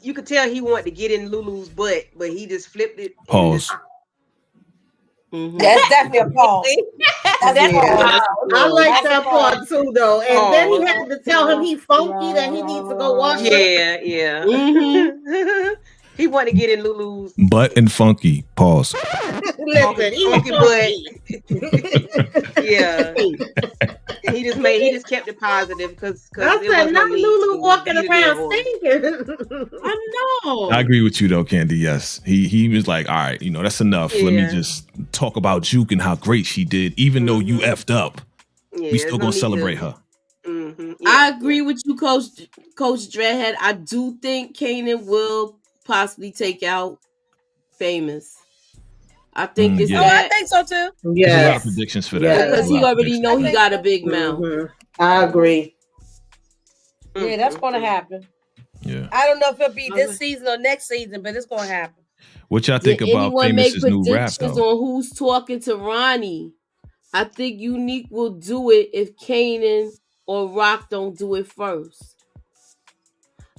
you could tell he wanted to get in Lulu's butt, but he just flipped it. Pause. That's definitely a pause. I like that part too, though. And then he had to tell him he funky, that he needs to go wash it. Yeah. He wanted to get in Lulu's butt and funky. Pause. Listen, he funky butt. Yeah. He just kept it positive because I said not Lulu walking around stinking. I know. I agree with you though, Candy. Yes, he was like, all right, that's enough. Let me just talk about Juke and how great she did, even though you effed up. We still gonna celebrate her. I agree with you, Coach Dreadhead. I do think Kanan will possibly take out Famous. I think it's I think so too. Yeah, there's a lot of predictions for that. Because he already know he got a big mouth. I agree. Yeah, that's gonna happen. Yeah. I don't know if it'll be this season or next season, but it's gonna happen. What y'all think about Famous's new rap though? On who's talking to Ronnie? I think Unique will do it if Kanan or Rock don't do it first.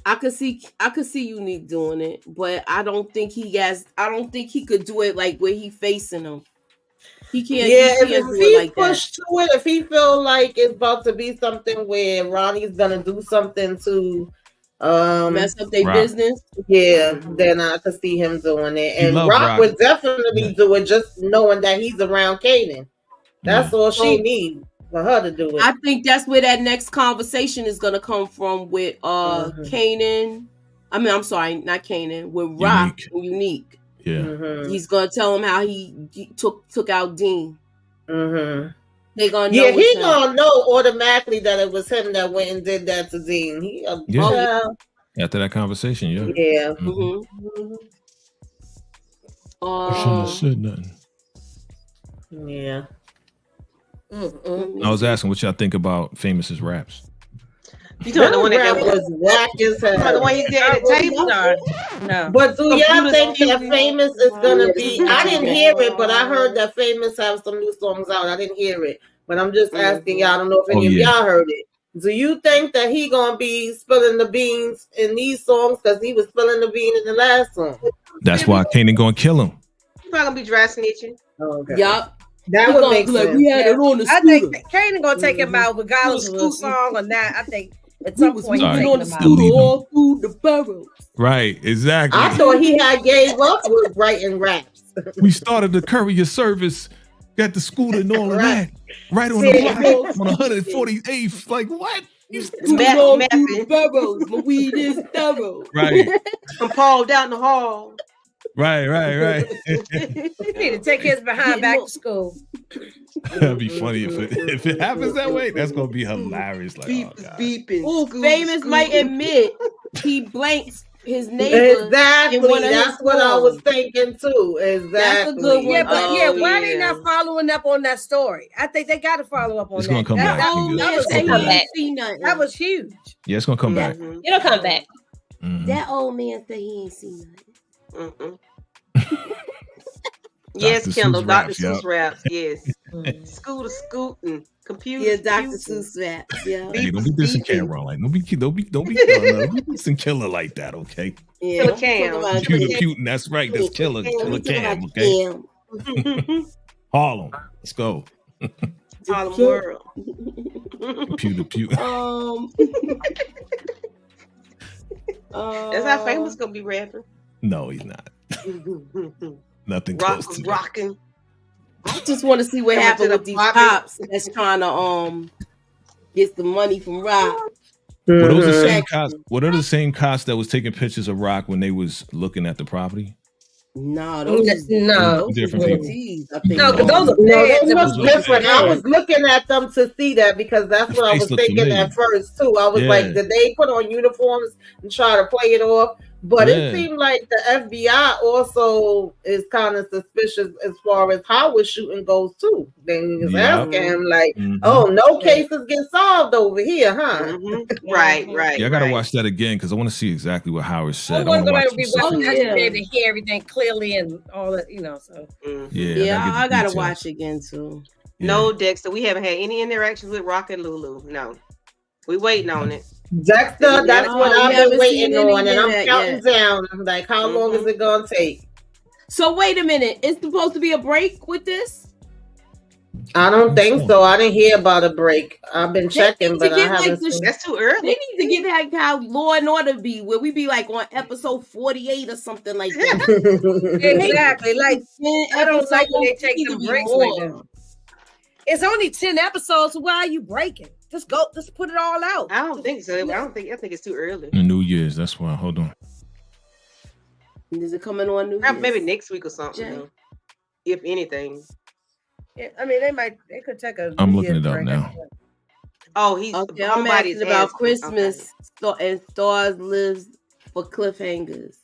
I could see Unique doing it, but I don't think he could do it like where he facing him. He can't. Yeah, if he pushed to it, if he feel like it's about to be something where Ronnie's gonna do something to mess up their business, then I could see him doing it. And Rock would definitely do it, just knowing that he's around Kanan. That's all she needs for her to do it. I think that's where that next conversation is gonna come from with Kanan. I mean, I'm sorry, not Kanan. With Rock and Unique. Yeah, he's gonna tell him how he took out Dean. They gonna know. Yeah, he gonna know automatically that it was him that went and did that to Dean. After that conversation, yeah. Shouldn't have said nothing. Yeah. I was asking what y'all think about Famous's raps. You talking the one that was whack as hell. The one he did at the table? No. But do y'all think that Famous is gonna be? I didn't hear it, but I heard that Famous have some new songs out. I didn't hear it, but I'm just asking y'all. I don't know if any of y'all heard it. Do you think that he gonna be spilling the beans in these songs because he was spilling the bean in the last song? That's why Kanan gonna kill him. He's not gonna be dry snitching. Okay. Yup. That would make sense. We had it on the scooter. I think Kanan gonna take him out regardless of the song or not. I think at some point he's on the scooter all through the barrels. Right, exactly. I thought he had gave up with writing raps. We started the courier service, got the scooter and all of that. Right on the block on 148th. Like what? My weed is thorough. Right. I'm Paul down the hall. Right. You need to take his behind back to school. That'd be funny if it happens that way. That's gonna be hilarious. Like, beeping. Oh, Famous might admit he blanks his neighbor. Exactly. That's what I was thinking too. Exactly. That's a good one. Yeah, but why they not following up on that story? I think they got to follow up on it's that. Gonna come back. That was huge. Yeah, it's gonna come back. It'll come back. That old man said he ain't seen nothing. Yes, Kendall, Dr. Seuss raps. Yes, scooter scooting, computer. Yeah, Dr. Seuss raps. Yeah. Hey, don't be dissing Cameron. Like, don't be dissing Killer like that, okay? Yeah. Computer Putin. That's right. That's Killer Cam. Okay. Harlem. Let's go. Harlem World. Computer Putin. That's how Famous gonna be rapping. No, he's not. Nothing close to rocking. I just want to see what happened with these cops that's trying to get the money from Rock. Were those the same cops? What are the same cops that was taking pictures of Rock when they was looking at the property? No, those is different people. I think no, those are they look different. I was looking at them to see that because that's what I was thinking at first too. I was like, did they put on uniforms and try to play it off? But it seemed like the FBI also is kind of suspicious as far as Howard shooting goes too. Then he was asking him like, "Oh, no cases get solved over here, huh?" Right. Yeah, I gotta watch that again because I want to see exactly what Howard said. I want to be able to hear everything clearly and all that, So I gotta watch again too. No, Dexter, we haven't had any interactions with Rock and Lulu. No, we waiting on it. Dexter, that's what I've been waiting on, and I'm counting down. I'm like, how long is it gonna take? So wait a minute, it's supposed to be a break with this? I don't think so. I didn't hear about a break. I've been checking, but I haven't. That's too early. They need to get like how Law and Order be, where we be like on episode 48 or something like that. Exactly. Like I don't like when they take them breaks like that. It's only 10 episodes, so why are you breaking? Just put it all out. I don't think so. I think it's too early. New Year's, that's why. Hold on. Is it coming on New Year's? Maybe next week or something, if anything. Yeah, I mean, they could take a. I'm looking it up now. Oh, I'm asking about Christmas and Stars Lives for cliffhangers.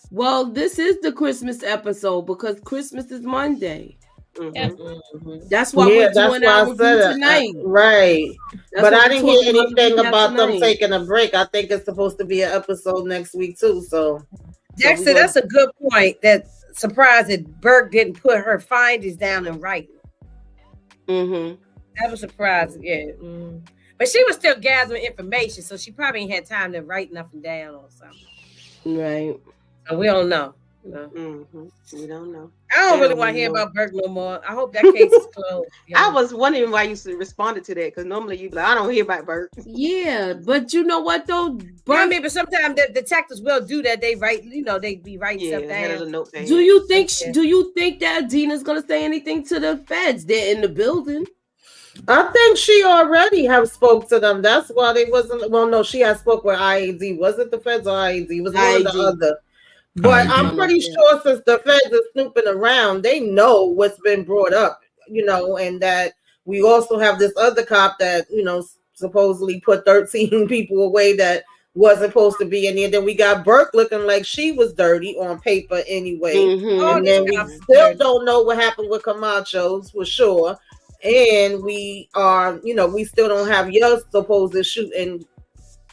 Well, this is the Christmas episode because Christmas is Monday. That's why we're doing our review tonight. Right. But I didn't hear anything about them taking a break. I think it's supposed to be an episode next week too. So Dexter, that's a good point. That surprised that Burke didn't put her findings down in writing. That was surprising, But she was still gathering information, so she probably ain't had time to write nothing down or something. Right. So we don't know. We don't know. I don't really want to hear about Burke no more. I hope that case is closed. I was wondering why you responded to that because normally you be like, I don't hear about Burke. Yeah, but you know what though? I mean, but sometimes the detectives will do that. They write, they be writing stuff down. Do you think that Dina's gonna say anything to the feds? They're in the building. I think she already have spoke to them. That's why they wasn't. Well, no, she had spoke with IAD. Was it the feds or IAD? It was one or the other. But I'm pretty sure since the feds are snooping around, they know what's been brought up, and that we also have this other cop that, supposedly put 13 people away that wasn't supposed to be in there. Then we got Burke looking like she was dirty on paper anyway. And then we still don't know what happened with Camacho's for sure. And we are, we still don't have your supposed shooting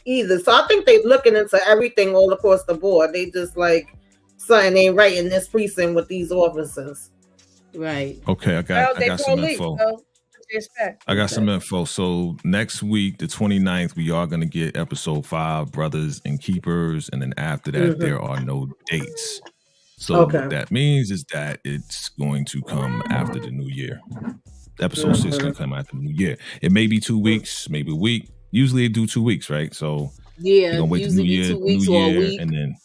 either. So I think they're looking into everything all across the board. They just like something ain't right in this precinct with these officers. Right. Okay, I got some info. I got some info. So next week, the 29th, we are going to get episode 5, Brothers and Keepers. And then after that, there are no dates. So what that means is that it's going to come after the new year. Episode 6 is going to come after the new year. It may be 2 weeks, maybe a week. Usually they do 2 weeks, right? So you're gonna wait usually the 2 weeks or a week. And then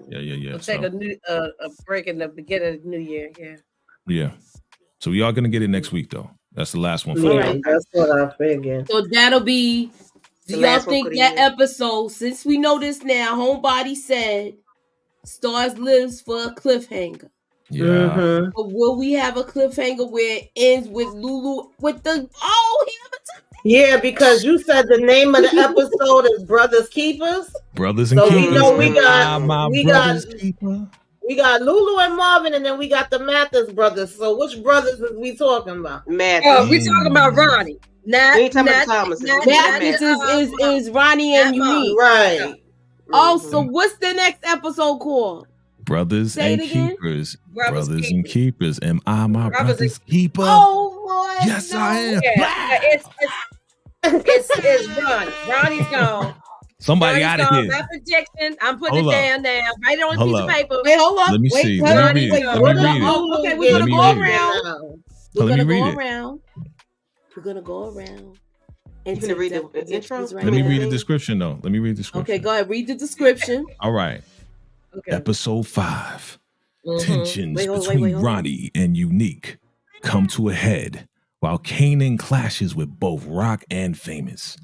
We'll take a break in the beginning of the new year. Yeah. So we are gonna get it next week though. That's the last one for That's what I figured. So that'll be. Do y'all think that episode? Since we know this now, Homebody said Stars Lives for a cliffhanger. Yeah. But will we have a cliffhanger where it ends with Lulu with the Yeah, because you said the name of the episode is Brothers Keepers. Brothers and Keepers. So we know we got Lulu and Marvin, and then we got the Mathis brothers. So which brothers is we talking about? Mathis. Oh, we talking about Ronnie. We ain't talking about Thomas. Mathis is Ronnie and Unique. Right. Oh, so what's the next episode called? Brothers and Keepers. Brothers and Keepers. Am I my brother's keeper? Oh, boy. Yes, I am. It's Ronnie. Ronnie's gone. Somebody out of here. My projection. I'm putting it down now. Write it on a piece of paper. Wait, hold up. Let me see. Let me read it. Okay, we're going to go around. We're going to go around. We're going to go around. You gonna read the intro? Let me read the description though. Let me read the description. Okay, go ahead. Read the description. All right. Okay. Episode 5. Tensions between Ronnie and Unique come to a head while Kanan clashes with both Rock and Famous.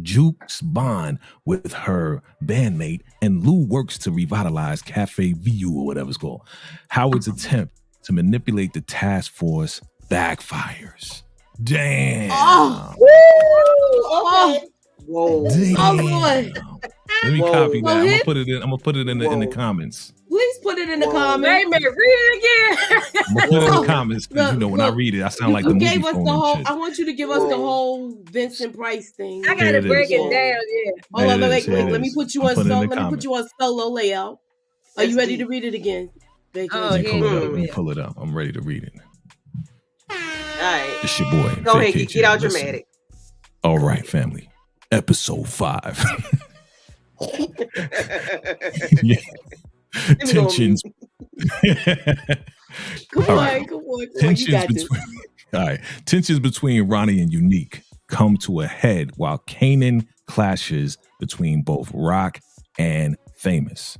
Juke's bond with her bandmate, and Lou works to revitalize Cafe VU or whatever it's called. Howard's attempt to manipulate the task force backfires. Damn. Oh, okay. Whoa. Damn. Oh, boy. Let me copy that. I'm gonna put it in the comments. Please put it in the comments. Wait a minute, read it again. I'm gonna put it in the comments because when I read it, I sound like the movie gave us phone the and whole. shit. I want you to give us the whole Vincent Price thing. I gotta break it down. Yeah. Hold on, wait. It Let me is. put you I'll on put it in solo. the Let me put you on solo layout. Are you ready to read it again? Oh, Let me pull it up. I'm ready to read it. All right. It's your boy. Go ahead, get out dramatic. All right, family. Episode 5. Yeah. Tensions. Come on. Tensions between tensions between Ronnie and Unique come to a head while Kanan clashes between both Rock and Famous.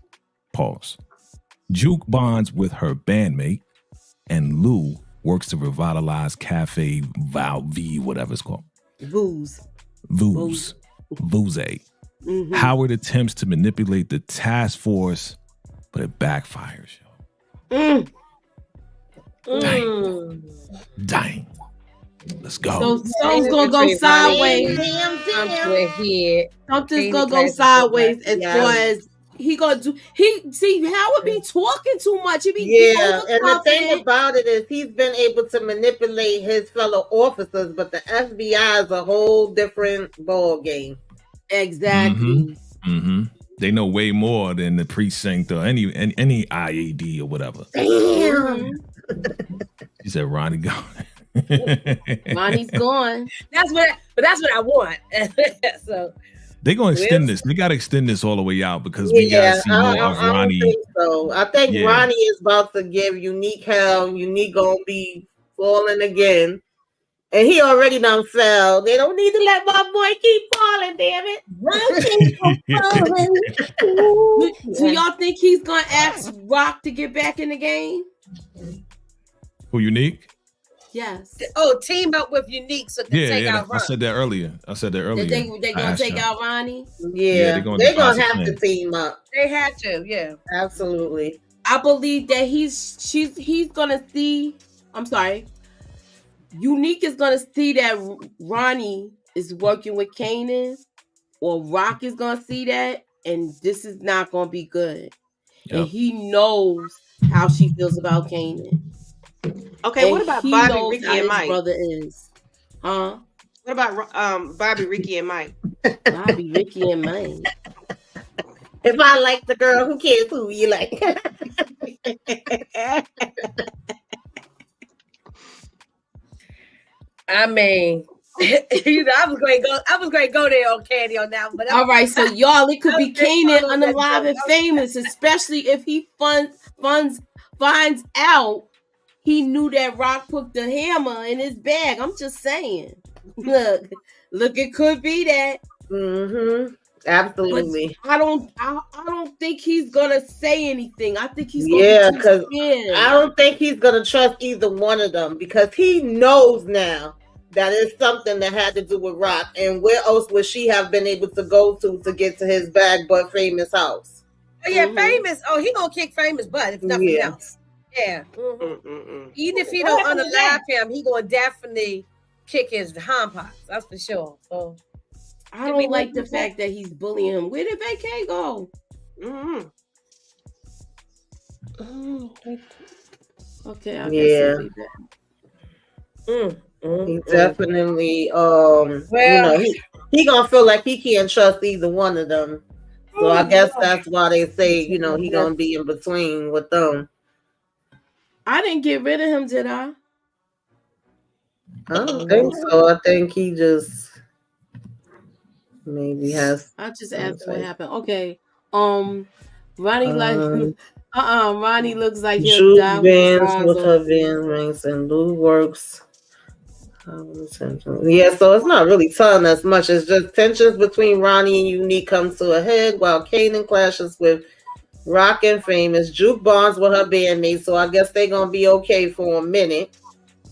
Pause. Juke bonds with her bandmate, and Lou works to revitalize Cafe V, whatever it's called. Vooze. Mm-hmm. Howard attempts to manipulate the task force, but it backfires. Dang. Let's go. So something's gonna go sideways. Something's gonna go sideways as far as he gonna do. Howard be talking too much. And the thing about it is he's been able to manipulate his fellow officers, but the FBI is a whole different ball game. Exactly. Mm-hmm. They know way more than the precinct or any IAD or whatever. Damn. He said Ronnie gone. Ronnie's gone. That's what I want. So they're gonna extend this. They gotta extend this all the way out because we gotta see more of Ronnie. I think Ronnie is about to give Unique hell. Unique gonna be falling again. And he already done fell. They don't need to let my boy keep falling, damn it. Do y'all think he's gonna ask Rock to get back in the game? Who, Unique? Yes. Oh, team up with Unique so they take out Rock. I said that earlier. They gonna take out Ronnie? Yeah, they're gonna have to team up. They had to, yeah. Absolutely. I believe that he's gonna see. I'm sorry. Unique is gonna see that Ronnie is working with Kanan, or Rock is gonna see that, and this is not gonna be good. Yep. And he knows how she feels about Kanan. Okay, and what about Bobby, Ricky, and Mike? Brother is, huh? What about Bobby, Ricky, and Mike? Bobby, Ricky, and Mike. If I like the girl, who cares who you like? I mean, I was going to go there on Candy on that one. But all right, so y'all, it could be Kanan unalive and famous, especially if he finds out he knew that Rock put the hammer in his bag. I'm just saying. Look, it could be that. Mm-hmm. Absolutely. But I don't think he's gonna say anything. I think he's gonna because I don't think he's gonna trust either one of them because he knows now that it's something that had to do with Rock, and where else would she have been able to go to get to his bag but Famous house? Oh yeah, Famous. Oh, he gonna kick Famous butt if nothing else. Yeah. Mm-hmm. Even if he don't unalive him, he gonna definitely kick his hind parts. That's for sure. So I don't like the fact that he's bullying him. Where did VACAJay go? Mm-hmm. Okay, I guess he'll be back. He definitely, he gonna feel like he can't trust either one of them. So I guess that's why they say, he gonna be in between with them. I didn't get rid of him, did I? I don't think so. I think he just maybe has. I just asked what happened. Okay. Ronnie Ronnie looks like he'll die with her Vans rings and Lou works. Yeah, so it's not really telling us much. It's just tensions between Ronnie and Unique comes to a head while Kanan clashes with Rock and Famous. Juke bonds with her bandmates, so I guess they're gonna be okay for a minute.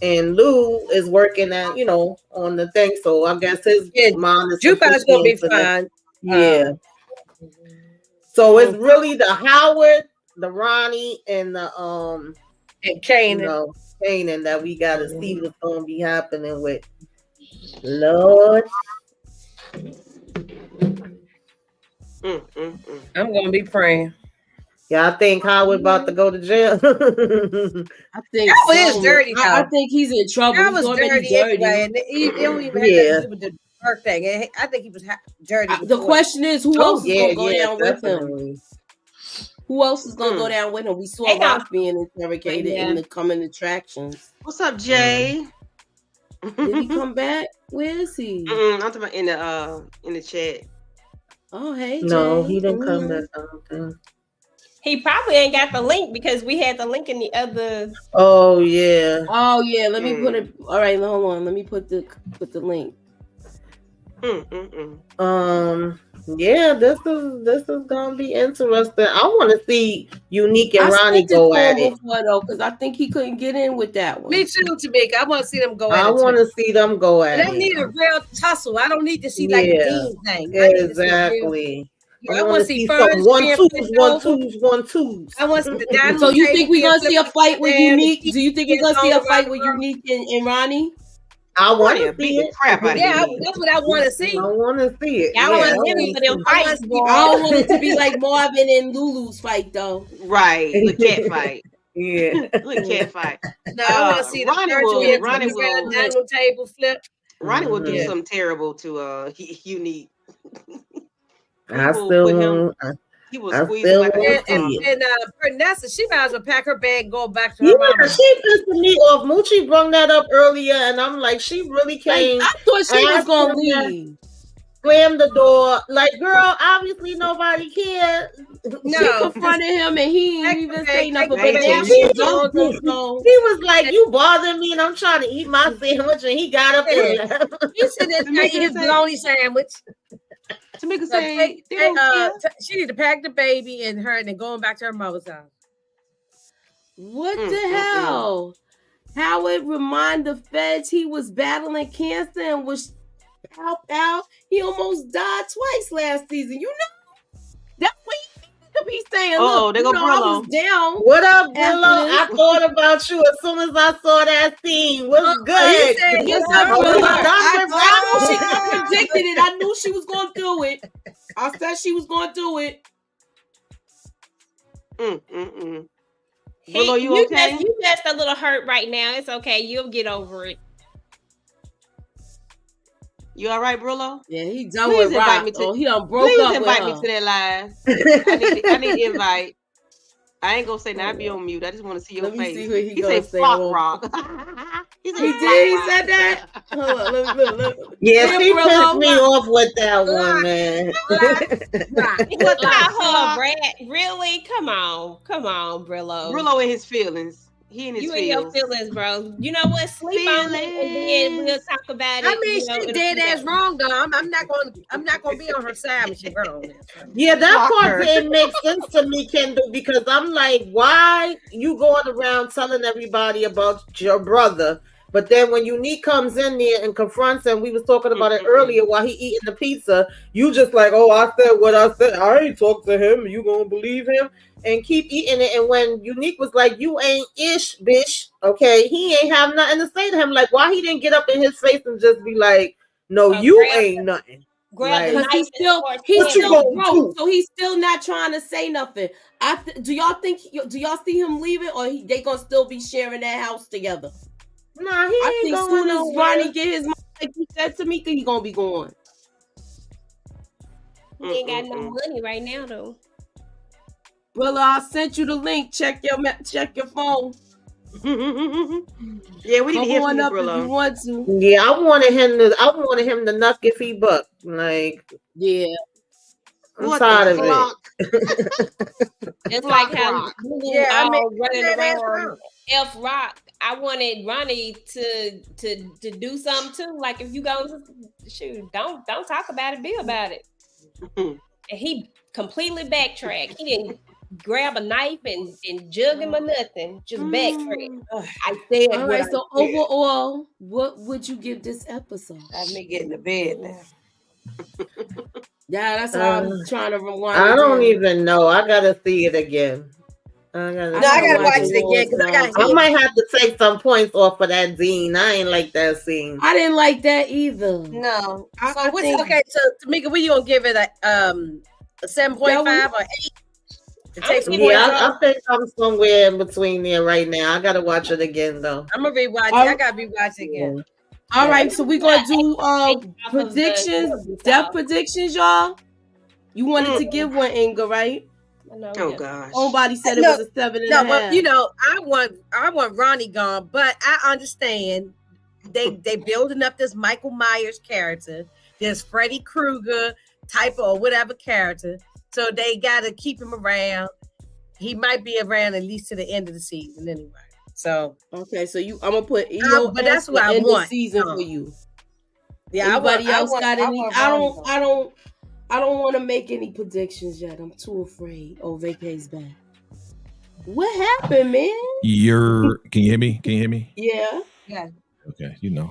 and Lou is working at, on the thing. So I guess his mom is Jukebox gonna be fine. Yeah. So it's really the Howard, the Ronnie, and the and Kanan. Kanan that we gotta see what's gonna be happening with. Lord. I'm gonna be praying. Yeah, I think Howard about to go to jail. I think that was dirty. I think he's in trouble. That was dirty anyway, and he don't even have to do with the work thing. I think he was dirty. The question is, who else is gonna go down with him? Who else is gonna go down with him? We saw Rock being interrogated in the coming attractions. What's up, Jay? Did he come back? Where is he? I'm talking about in the chat. Oh, hey, Jay. No, he didn't come back. I don't think. He probably ain't got the link because we had the link in the other. Oh yeah. Let me put it. All right, hold on. Let me put the link. Yeah, this is gonna be interesting. I want to see Unique and Ronnie go at it because I think he couldn't get in with that one. Me too, Tamika. I want to see them go at it. I want to see them go at it. They need a real tussle. I don't need to see like a Dean thing. Exactly. I want to see some one twos. I want to see the diamond. So you think we're gonna see a fight with Unique? Do you think we're gonna see a fight with Unique and Ronnie? I want to see it. Crap out of that's what I want to see. I want to see it. I want to see them fight. I don't want it to be like Marvin and Lulu's fight, though. Right, the cat fight. Yeah, the cat fight. No, I want to see Ronnie will dining table flip. Ronnie will do something terrible to Unique. I still he was squeezing like a and Nessa, she might as well pack her bag and go back to her mama. She pissed me off. Moochie brought that up earlier, and I'm like, she really came. I thought she was gonna leave. Slam the door, like, girl. Obviously, nobody cared. No, she confronted him, and he didn't even say nothing. But now he was like, "You bothering me, and I'm trying to eat my sandwich," and he got up and left. He said, "Eat his bologna sandwich." Tamika she need to pack the baby and her and then going back to her mother's house. What the hell? Howard remind the feds he was battling cancer and was pow. He almost died twice last season. You know, that's what he could be saying. Look, they go I was down. What up, Brillo? I thought about you as soon as I saw that scene. What's good? I predicted it. I knew she was going to do it. I said she was going to do it. Brillo, you okay? You just a little hurt right now. It's okay. You'll get over it. You all right, Brillo? Yeah, he done with Rock. He done broke up with her. Please invite me to that live. I need invite. I ain't gonna say now. I be on mute. I just want to see your face. See what he said "Fuck Rock." He said that. Hold on, look. Yeah, she pissed me off with that one, man. Look at her, Brad. Really? Come on, Brillo. Brillo in his feelings. He in his feelings. You in your feelings, bro. You know what? Sleep on it, and then we'll talk about it. I mean, she dead ass wrong, though. I'm not gonna be on her side when she wrong. Yeah, that part didn't make sense to me, Kendall, because I'm like, why you going around telling everybody about your brother? But then when Unique comes in there and confronts him, we was talking about it earlier while he eating the pizza, you just like, oh, I said what I said. I ain't talk to him. You gonna believe him? And keep eating it. And when Unique was like, you ain't ish, bitch, okay, he ain't have nothing to say to him. Like, why he didn't get up in his face and just be like, no, you ain't nothing. Because he's still broke, so he's still not trying to say nothing. Do y'all see him leaving, or they gonna still be sharing that house together? Nah, he ain't think going soon as Ronnie get his money, like you said to me, he gonna be going. He ain't got no money right now, though. Brother, I sent you the link. Check your phone. Yeah, we need to hear from you, Brillo. If you want to. Yeah, I wanted him to knock if he buck. Like, yeah. I'm tired of it. It's like how running around F Rock. I wanted Ronnie to do something too. Like, if you go shoot, don't talk about it, be about it. And he completely backtracked. He didn't grab a knife and jug him or nothing. Just back straight. I said. All right. So overall, what would you give this episode? Let me get in the bed now. Yeah, that's how I'm trying to rewind. I don't even know. I gotta see it again. I gotta watch it again because I might have to take some points off of that Dean. I ain't like that scene. I didn't like that either. No. So okay, so Tamika, what you gonna give it a 7.5 or 8? I think I'm somewhere in between there right now. I gotta watch it again though. I'm gonna rewatch it. I gotta rewatch it again. All right, so we're gonna do predictions, death predictions, y'all. You wanted to give one, Inga, right? Oh gosh. Nobody said it was a 7.5. No, but you know, I want Ronnie gone, but I understand they building up this Michael Myers character, this Freddy Krueger type or whatever character. So they gotta keep him around. He might be around at least to the end of the season anyway. So okay, so I'm gonna put but that's what I want season for you. Yeah, anybody else got any? I don't want to make any predictions yet. I'm too afraid. Oh, Vacay's back. What happened, man? Can you hear me? Can you hear me? Yeah. Okay, you know.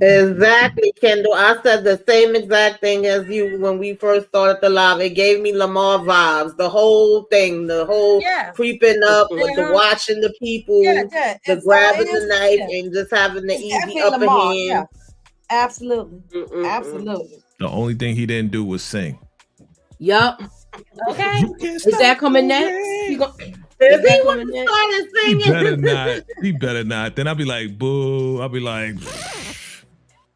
Exactly, Kendall. I said the same exact thing as you when we first started the live. It gave me Lamar vibes. The whole thing, the whole creeping up, the watching the people, the grabbing the knife, and just having the easy upper hand. Yeah. Absolutely. Absolutely. The only thing he didn't do was sing. Yup. Okay. Is that coming next? He better not. Then I'll be like, boo. I'll be like,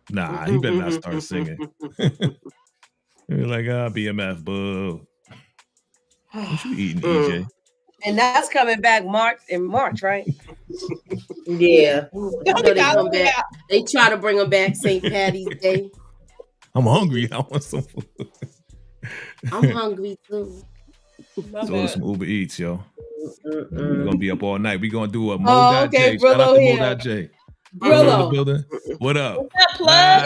nah, he better not start singing. He'll be like, BMF, boo. What you eating, EJ? And that's coming back in March, right? Yeah. They try to bring him back St. Patty's Day. I'm hungry. I want some food. I'm hungry too. So some Uber Eats, yo. We're gonna be up all night. We're gonna do a okay, Shout out to here. J. Brillo. Building. What up? What's up, plug?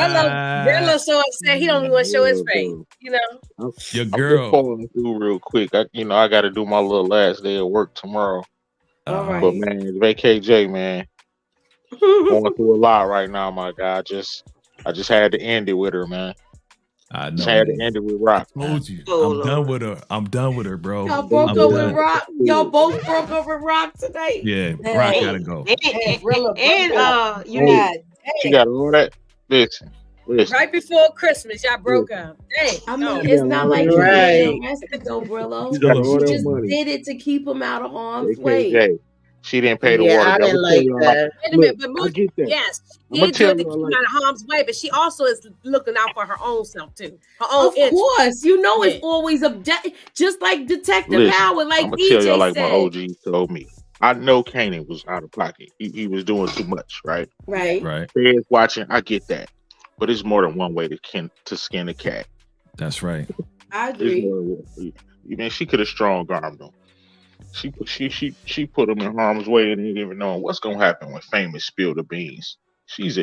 Brillo so upset he don't even want to show his face. You know, your girl. I'm pulling through real quick. I got to do my little last day of work tomorrow. All right. But man, VACAJay, man, going through a lot right now, my guy. I just had to end it with her, man. I know. Just had to end it with Rock. I told you. I'm done with her, bro. Y'all broke up with Rock. Y'all both broke up with Rock tonight. Yeah, Rock gotta go. She got all that. Listen. Right before Christmas, y'all broke up. Hey, I mean, it's not like you did arrested though, Brillo. She just did it to keep him out of harm's way. She didn't pay the water. I didn't like that. Wait a minute, but yes, she did do it to keep out of harm's way, but she also is looking out for her own self too. Her own interest. Of course, you know it's always just like Detective Howard, like I'm EJ tell y'all like said. my OG told me. I know Kanan was out of pocket. He was doing too much, right? Right. Feds watching, I get that, but it's more than one way to skin a cat. That's right. I agree. Man, she could have strong-armed him. She put him in harm's way and didn't even know what's gonna happen when Famous spill the beans. It's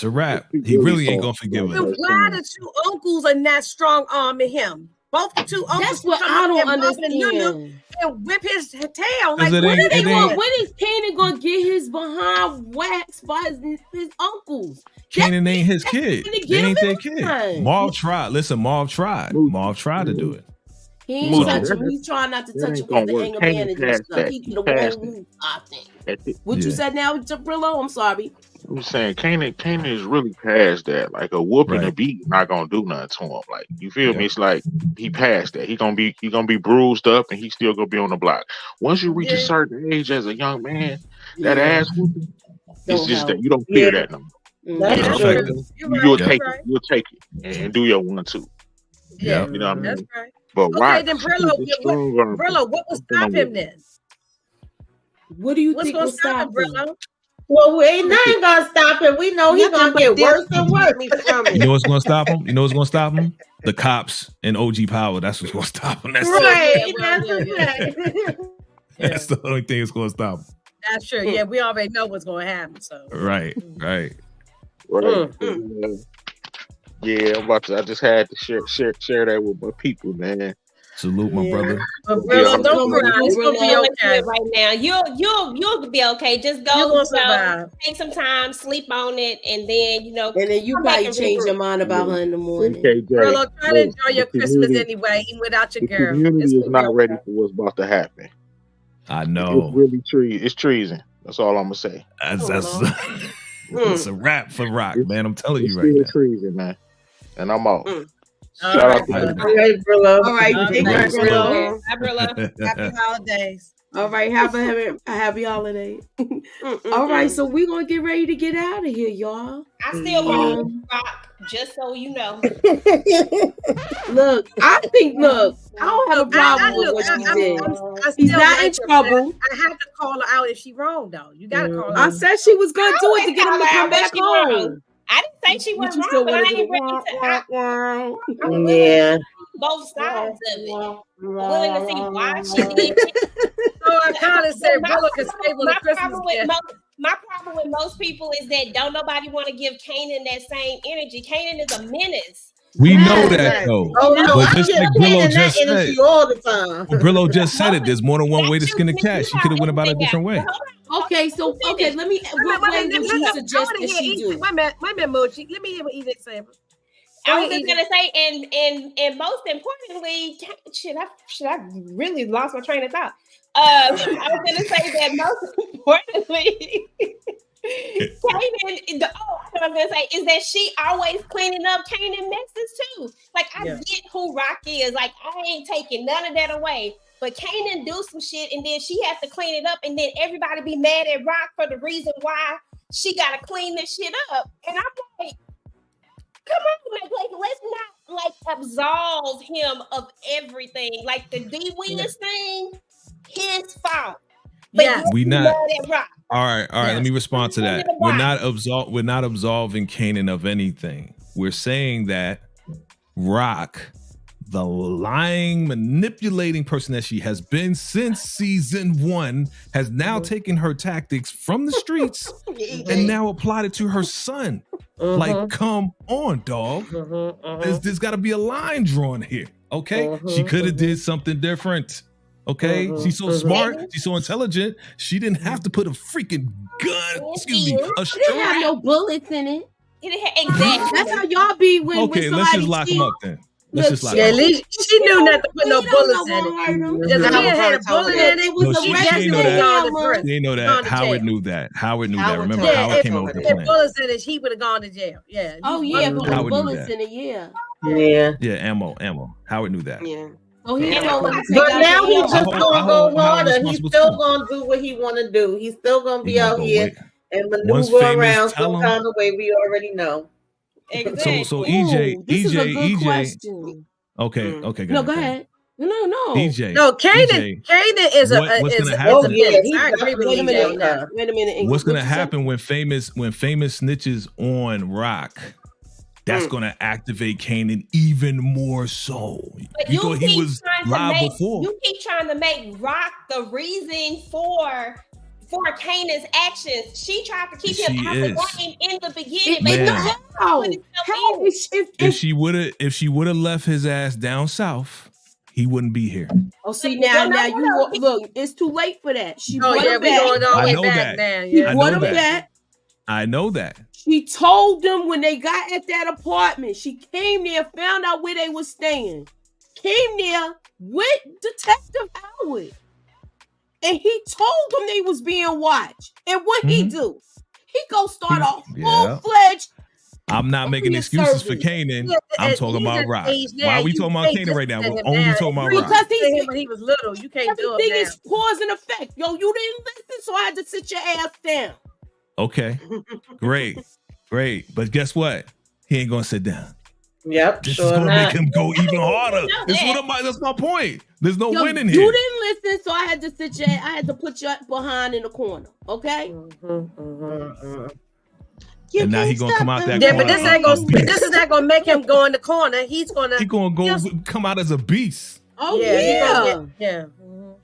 a wrap. He really ain't gonna forgive her. Why the two uncles are not strong arming him? Both the two uncles. That's what I don't understand. And whip his tail. Like, when is Kanan gonna get his behind waxed by his uncles? Kanan ain't his kid. They ain't their kid. Marv tried. Listen, Marv tried. Marv tried to do it. He ain't touch him. He's trying not to touch him with the anger management stuff. He could have won, I think. What you said now, Brillo? I'm sorry. I'm saying Kanan is really past that. Like a whoop and a beat not gonna do nothing to him. Like, you feel me? It's like he passed that. He gonna be bruised up and he still gonna be on the block. Once you reach a certain age as a young man, that ass whooping, it's just that you don't fear that no more. You'll take it and do your 1-2. Yeah, you know what I mean? That's right. But okay, then Brillo, what will stop him then? What do you think will stop him, Brillo? Well, we ain't gonna stop him. We know he's gonna get worse and worse. You know what's gonna stop him? The cops and OG Power. That's what's gonna stop him. That's That's the only thing that's gonna stop him. That's true. Yeah, we already know what's gonna happen. So right. Yeah, I just had to share that with my people, man. Salute, my brother. Brillo, don't cry. It's gonna be okay right now. You'll be okay. Just go, take some time, sleep on it, and then and then you probably change your mind about her in the morning. Brillo, try to enjoy your Christmas anyway, even without your girl. The community is not ready for what's about to happen. I know. It's really it's treason. That's all I'm gonna say. It's a wrap for Rock, man. I'm telling you right now. Treason, man. And I'm out. Shout out to Brillo. All right, Brillo. Happy holidays. All right, have a happy holiday. All right, so we're gonna get ready to get out of here, y'all. I still want to Rock, just so you know. Look, I don't have a problem with what she did. He's not in trouble. I have to call her out if she's wrong, though. You gotta call her I out. said she was gonna do it to get him to come back home. I didn't say she was wrong, but I ain't ready to. Yeah. Both sides of it. I'm willing to see why she did it. So I kind of said, Brillo can stay with the Christmas gift. My problem with most people is that don't nobody want to give Kanan that same energy. Kanan is a menace. We know that though. Oh no, but I just give like Brillo Kanan just that said, energy all the time. Brillo just said it. There's more than one way to skin a cat. She could have went about it a different way. Okay, let me. What way would you suggest that she do? Wait a minute, Mochi. Let me hear what Edith said. I was just gonna say, and most importantly, should I really lost my train of thought? I was gonna say that most importantly, Kanan. I know what I'm gonna say is that she always cleaning up Kanan messes too. Like I get who Rock is. Like I ain't taking none of that away. But Kanan do some shit and then she has to clean it up, and then everybody be mad at Rock for the reason why she gotta clean this shit up. And I'm like, come on, like let's not absolve him of everything. Like the D Willis thing, his fault. But we not. Rock. All right. Let me respond to that. We're not absolving Kanan of anything. We're saying that Rock, the lying, manipulating person that she has been since season 1, has now taken her tactics from the streets and now applied it to her son. Like, come on, dog. There's got to be a line drawn here. Okay, she could have did something different. Okay, she's so smart, she's so intelligent. She didn't have to put a freaking gun. Excuse me, a strap. It didn't have no bullets in it. Exactly. That's how y'all be when. Okay, let's just lock him up then. Let's just lock him At up. least she knew not to put no bullets in it. Because if he had a bullet in it, was she didn't know that. They know that. Howard knew that. Howard knew that. Remember, Howard came up with the plan. If bullets in it, he would have gone to jail. Yeah. Oh yeah, but with bullets in it, yeah. Yeah, ammo. Howard knew that. Yeah. Oh, he told him to but now he's just gonna go harder. He's still gonna do what he want to do. He's still gonna be out here and maneuver around some kind of way. We already know. Exactly. So EJ. Okay. No, go ahead. No. EJ. No, Kanan is what's gonna happen? Wait a minute. What's gonna happen when famous snitches on Rock? That's gonna activate Kanan even more so. Because he was live before. You keep trying to make Rock the reason for Kanan's actions. She tried to keep him out the game in the beginning. If she would have left his ass down south, he wouldn't be here. Oh, see now you look. It's too late for that. She brought him back. I know that. He brought him back. I know that. She told them when they got at that apartment. She came there, found out where they were staying. Came there with Detective Howard. And he told them they was being watched. And what he do? He go start a full-fledged. I'm not making excuses for Kanan. I'm talking about Rock. Why are we talking about Kanan right now? We're only talking about Rock. Because when he was little, you can't do it. Everything is cause and effect. Yo, you didn't listen, so I had to sit your ass down. Okay, great. But guess what? He ain't gonna sit down. Yep, this is gonna make him go even harder. That's my point. There's no winning here. You didn't listen, so I had to put you behind in the corner. Okay. And now he's gonna come out that corner. Yeah, but this is not gonna make him go in the corner. He's gonna come out as a beast. Oh yeah.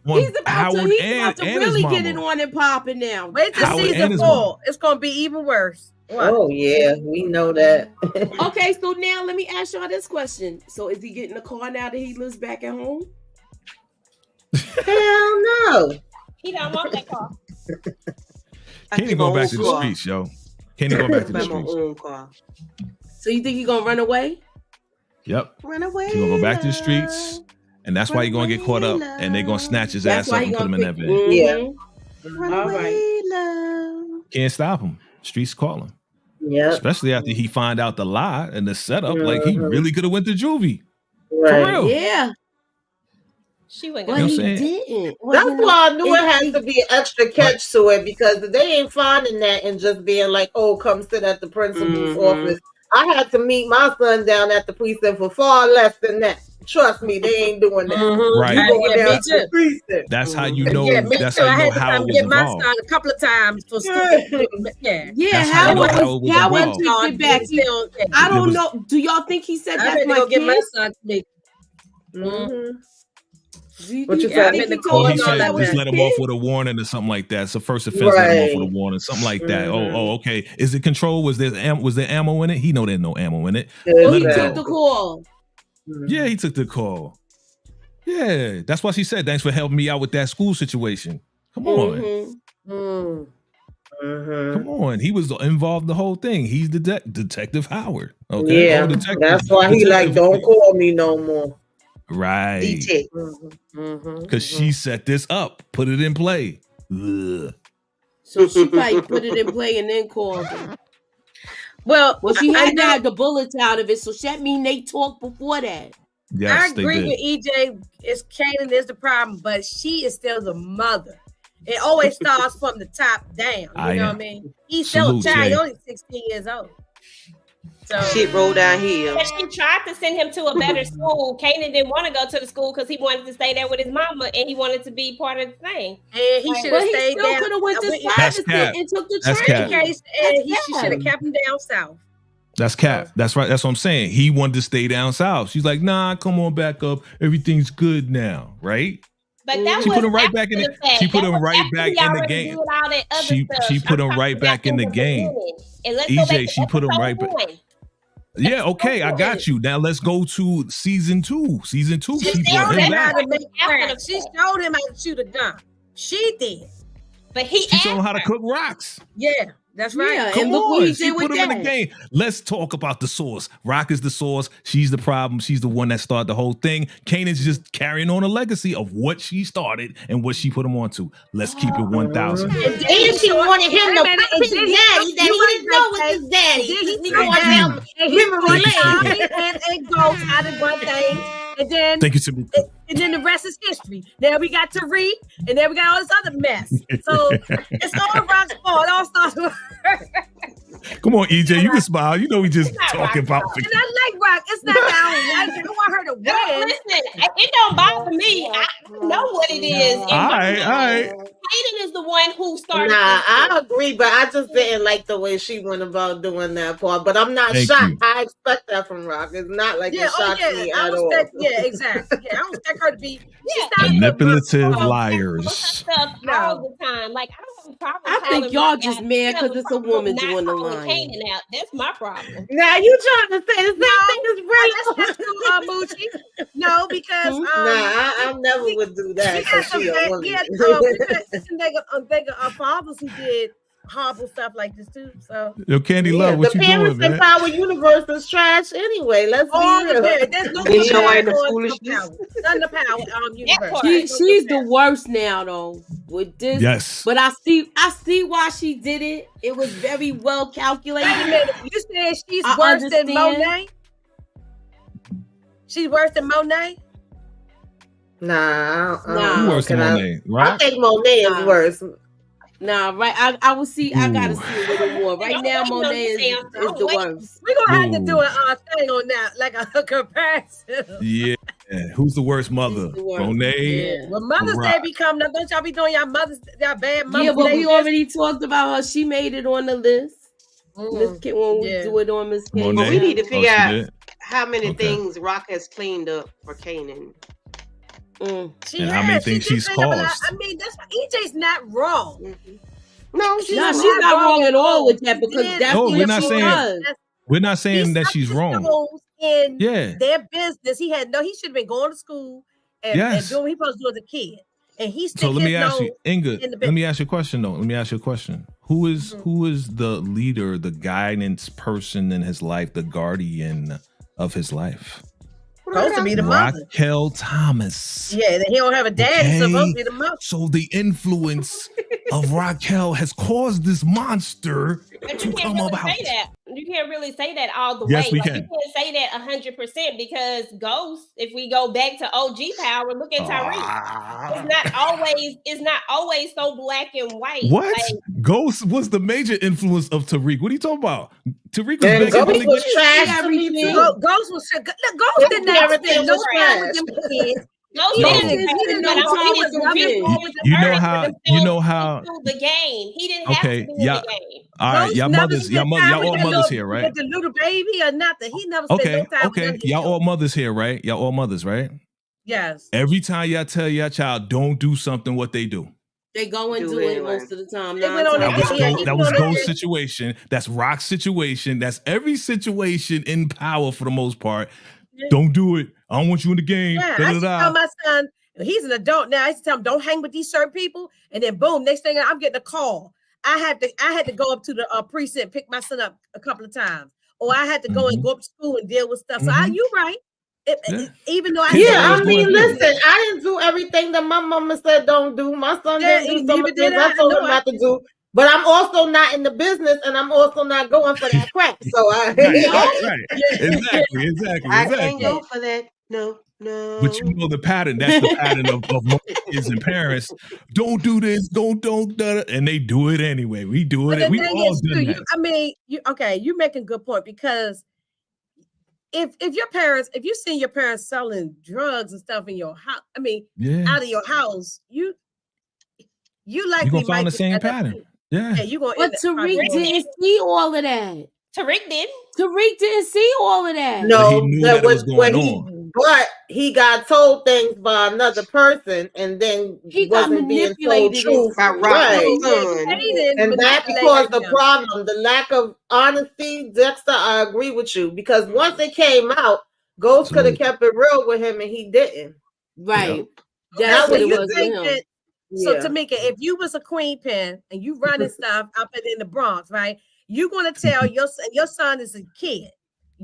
He's about to really get it on and popping now. Wait till season 4. It's gonna be even worse. What? Oh yeah, we know that. Okay, so now let me ask y'all this question. So is he getting a car now that he lives back at home? go. He don't want that car. Kanan going back to the streets, yo. Kanan going back to the streets. So you think he gonna run away? Yep. Run away. He's gonna go back to the streets, and that's why he's gonna get caught up, and they're gonna snatch his ass up and put him in that van. Yeah. All right. Can't stop him. Streets call him. Yeah. Especially after he find out the lie and the setup. Like he really could have went to juvie. Right. For real. Yeah. She went. But he didn't. That's why I knew it had to be an extra catch to it, because they ain't finding that and just being like, "Oh, come sit at the principal's office." I had to meet my son down at the precinct for far less than that. Trust me, they ain't doing that. Right. You going down to the precinct. That's how you know. That's I how you had know to how it come was get my involved. son a couple of times for school. Yeah, how how it was get back? I don't know. Do y'all think he said I that's had to my go get my kid? son to me. What you Yeah, said? I think he Oh, told he him said that was just his let him kid? off with a warning or something like that. It's the first offense, let him off with a warning, something like that. Oh, okay. Is it controlled? Was there ammo in it? He know there's no ammo in it. Well, Let he him took go. the call. Yeah, he took the call. Yeah, that's why she said, thanks for helping me out with that school situation. Come on. Come on. He was involved in the whole thing. He's the Detective Howard. Okay. Yeah, that's why he like, don't call me no more. Right. Because she set this up, put it in play. Ugh. So she probably put it in play and then called him. Well, she had to have the bullets out of it, so that mean they talked before that. Yes, I agree with EJ. It's Kanan is the problem, but she is still the mother. It always starts from the top down. You know what I mean? He's still a child. He's only 16 years old. So shit rolled downhill. But she tried to send him to a better school. Kanan didn't want to go to the school because he wanted to stay there with his mama and he wanted to be part of the thing. And he should have stayed there. He still could have went to Stuyvesant and took the train. And she should have kept him down south. That's Cap. That's right. That's what I'm saying. He wanted to stay down south. She's like, nah, come on back up. Everything's good now, right? But that she was put him right back in the. She put him right back in the game. She put him right back in the game. EJ, she put him right back. Yeah, okay, I got you. Now let's go to season 2. Season 2. She showed him how to shoot a gun. She did. But she showed him how to cook rocks. Yeah. That's right. Yeah, Come and look on, what he she did put with him that. in the game. Let's talk about the source. Rock is the source. She's the problem. She's the one that started the whole thing. Kanan's just carrying on a legacy of what she started and what she put him onto. Let's keep it 1,000. And she wanted him to pop his daddy that he didn't know was his daddy. He wanted him and goes out of one thing. And then, thank you, Tamika. And then the rest is history. Now we got Tariq, and then we got all this other mess. So it's all Rock's fault. It all starts with her. Come on, EJ, you can smile. You know we just talking about. And I like Rock. It's not that I don't want her to win. Listen, it don't bother me. I know what it is. All right. Kanan is the one who started. Nah, I agree, but I just didn't like the way she went about doing that part. But I'm not shocked. I expect that from Rock. It's not like it shocks me at all. Yeah, exactly. Yeah, I don't expect her to be manipulative liars. Stuff all the time. Like I don't have a problem. I think y'all just mad because it's a woman doing the line. Kanan out. That's my problem. Now you trying to say the same thing as real? That's Moochie. No, because I never would do that because she a woman. Our fathers who did horrible stuff like this too. So yo, Candy Love, what you doing, man? The parents in Power Universe is trash anyway. Let's be real. There's no Power Universe. She's the worst now though with this. Yes, but I see why she did it. It was very well calculated. Wait a minute. You said she's worse than Monet? She's worse than Monet? Nah, worse than Monet, right? I think Monet is worse. Nah, right. I will see. I gotta see a little more. Right now, Monet is the worst. We're gonna have to do a thing on that, like a comparison. Yeah. Who's the worst mother? Monet. Yeah. Well, Mother's Day be coming up. Don't y'all be doing y'all bad Mother's Day? Yeah, but we already talked about her. She made it on the list. Miss Kim, when we do it on Miss Kim. But we need to figure out how many things Rock has cleaned up for Kanan. How many things she's caused. I mean, that's EJ's not wrong. No, she's not wrong at all with that because that's what she does. We're not saying that she's wrong. In their business, he should have been going to school and doing what he supposed to do as a kid. and he stick so let his me ask nose you, Inga. in the Let me ask you a question though. Let me ask you a question. Who is the leader, the guidance person in his life, the guardian of his life? Supposed to be the mother. Raquel Thomas. Yeah, he don't have a daddy, so supposed to be the mother. So the influence of Raquel has caused this monster to come about. Say that. You can't really say that all the yes, way. We like, can. You can't say that 100% because Ghost, if we go back to OG power, look at Tariq. It's not always so black and white. What? Like, Ghost was the major influence of Tariq. What are you talking about? Tariq was Ghost was trash to me too. Ghost was Ghost did not spend no time with them kids. You know how the game. He didn't have to be in the game. All right, y'all all mothers here, right? The little baby or nothing. He never spent no time with y'all all mothers here, right? Y'all all mothers, right? Yes. Every time y'all tell your child don't do something, what they do? They go and do it most of the time. That was Ghost's situation. That's Rock's situation. That's every situation in power for the most part. Don't do it. I don't want you in the game. Yeah, I tell my son, he's an adult now. I used to tell him, don't hang with these certain people. And then boom, next thing I'm getting a call. I had to go up to the precinct, pick my son up a couple of times. Or I had to go and go up to school and deal with stuff. So you right. Even though I mean, listen, I didn't do everything that my mama said don't do. My son didn't do some of the things I told him not to do. But I'm also not in the business, and I'm also not going for that crap. So Exactly. I can't go for that. No. But you know the pattern. That's the pattern of most kids and parents. Don't do this. Don't and they do it anyway. We do it. We all do that. You make a good point because if you see your parents selling drugs and stuff in your house, out of your house, you likely gonna find the same pattern. Yeah, you going. But Tariq didn't see all of that. Tariq did. Tariq didn't see all of that. No, he knew that was going on. But he got told things by another person, and then he got manipulated by and that caused the problem. The lack of honesty, Dexter. I agree with you because once it came out, Ghost could have kept it real with him, and he didn't. Right. That's what it was. So Tamika, if you was a queen pin and you running stuff up in the Bronx, right? You're gonna tell your son is a kid.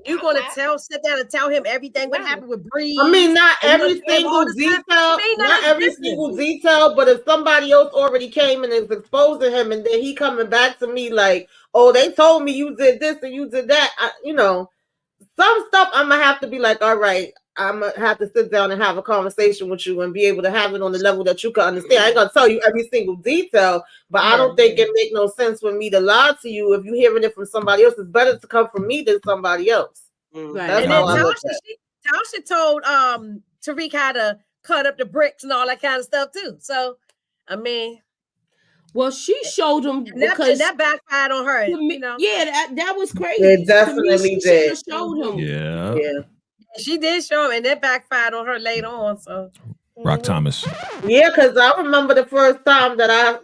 You're gonna sit down and tell him everything what happened with Bree. I mean, not every single detail, not every single detail, but if somebody else already came and is exposing him, and then he coming back to me like, "Oh, they told me you did this and you did that," some stuff I'm gonna have to be like, "All right, I'm gonna have to sit down and have a conversation with you and be able to have it on the level that you can understand." I ain't gonna tell you every single detail, but I don't think it make no sense for me to lie to you. If you're hearing it from somebody else, it's better to come from me than somebody else. Right. That's and then Tasha told Tariq how to cut up the bricks and all that kind of stuff too. So, I mean, well, she showed him because that backfired on her. Yeah, that was crazy. It definitely did. She showed him. Yeah. She did show him, and that backfired on her later on. So, Rock Thomas. Yeah, because I remember the first time that I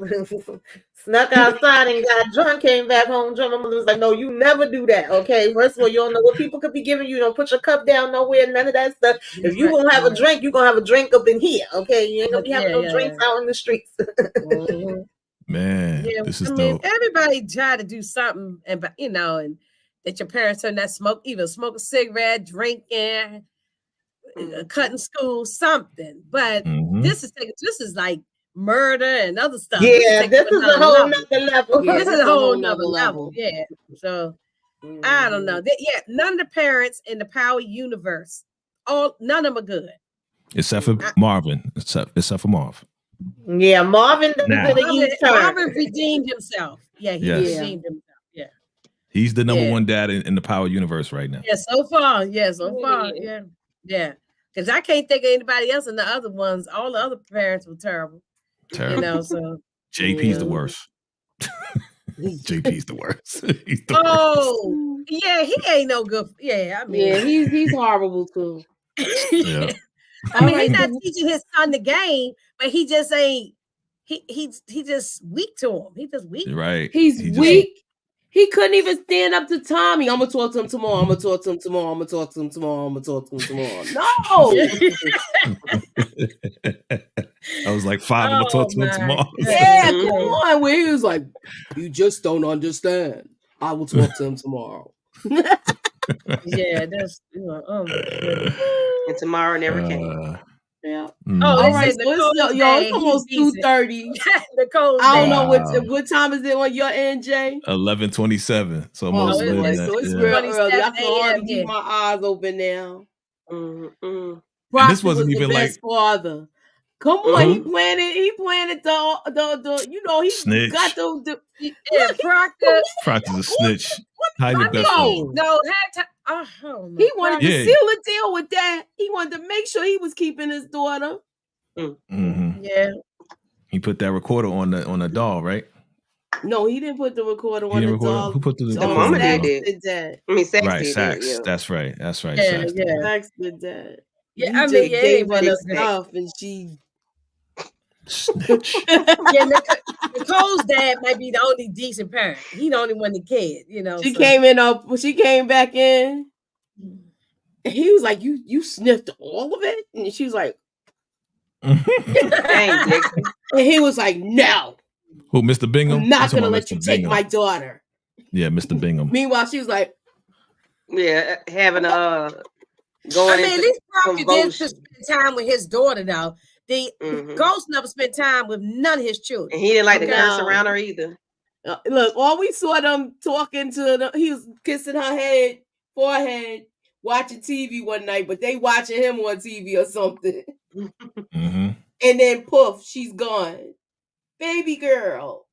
snuck outside and got drunk, came back home drunk. My mother was like, "No, you never do that. Okay, first of all, you don't know what people could be giving you. Don't put your cup down nowhere. None of that stuff. If you gonna have a drink, you gonna have a drink up in here. Okay, you ain't gonna be having no drinks out in the streets." Man, this is dope. Everybody try to do something, and that your parents are not smoke a cigarette, drinking, cutting school, something. But this is like murder and other stuff. Yeah, this is a whole nother level. This is a whole nother level. Yeah. So I don't know. None of the parents in the Power universe, none of them are good. Except for Marvin. Except for Marv. Yeah, Marvin Marvin redeemed himself. Yeah, he redeemed himself. Yeah. He's the number one dad in the Power universe right now. Yeah, so far. Yeah. Yeah. Because I can't think of anybody else, and the other ones, all the other parents were terrible. So JP's the worst. JP's the worst. He's the worst. Yeah, he ain't no good. Yeah, I mean, he's horrible too. Yeah. I mean, he's not teaching his son the game, but he just ain't. He just weak to him. He just weak. Right. He's weak. He couldn't even stand up to Tommy. I'm gonna talk to him tomorrow. I'm gonna talk to him tomorrow. I'm gonna talk to him tomorrow. I'm gonna talk to him tomorrow. No. I was like, Father, I'm gonna talk to him tomorrow. Yeah, come on. Where he was like, you just don't understand. I will talk to him tomorrow. Yeah, that's and tomorrow never came. Yeah. All right, so it's almost 2:30. Nicole, I don't know what time is it on your end, Jay? 11:27. So so it's real early. I can hardly keep my eyes open now. This wasn't even like father. Come on, he planted the you know, he snitch. got the Proctor's a snitch. How you best he wanted to seal a deal with that. He wanted to make sure he was keeping his daughter. Yeah. He put that recorder on the doll, right? No, he didn't put the recorder on the doll. Who put the recorder on the doll? Did that. I mean, Sax right, did Sax. That, yeah. That's right. That's right. Yeah, Sax did that. Yeah, I mean, gave her the stuff and she snitch. Nicole's dad might be the only decent parent. He the only one that cared, you know. She came back in. And he was like, "You sniffed all of it?" And she was like, and he was like, "No." Who, Mr. Bingham? I'm not gonna let you take my daughter. Yeah, Mr. Bingham. Meanwhile, she was like, "Yeah, having going." I mean, at least Parker did spend time with his daughter. Now, the Ghost never spent time with none of his children, and he didn't like to curse around her either. Look, all we saw them talking to he was kissing her forehead, watching TV one night, but they watching him on TV or something. And then poof, she's gone. Baby girl.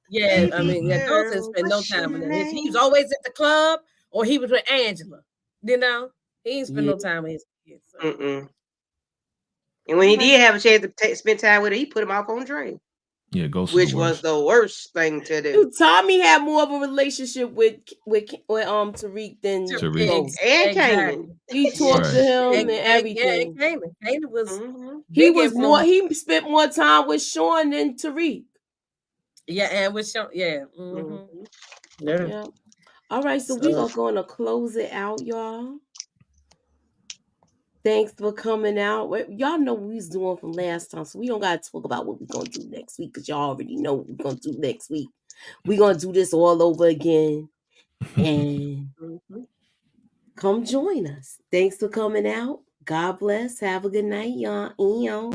Yeah, I mean, Ghost didn't spend no time with him. He was always at the club or he was with Angela. You know, he didn't spend no time with his kids. So. And when he did have a chance to spend time with her, he put him off on Dre. Yeah, Ghost, which was the worst thing to do. Dude, Tommy had more of a relationship with Tariq than Tariq and Kanan. He talked to him and everything. Yeah, Kanan was he spent more time with Sean than Tariq. Yeah, and with Sean, yeah. Yeah. All right, so we are going to close it out, y'all. Thanks for coming out. Y'all know what we was doing from last time, so we don't got to talk about what we're going to do next week because y'all already know what we're going to do next week. We're going to do this all over again. And come join us. Thanks for coming out. God bless. Have a good night, y'all.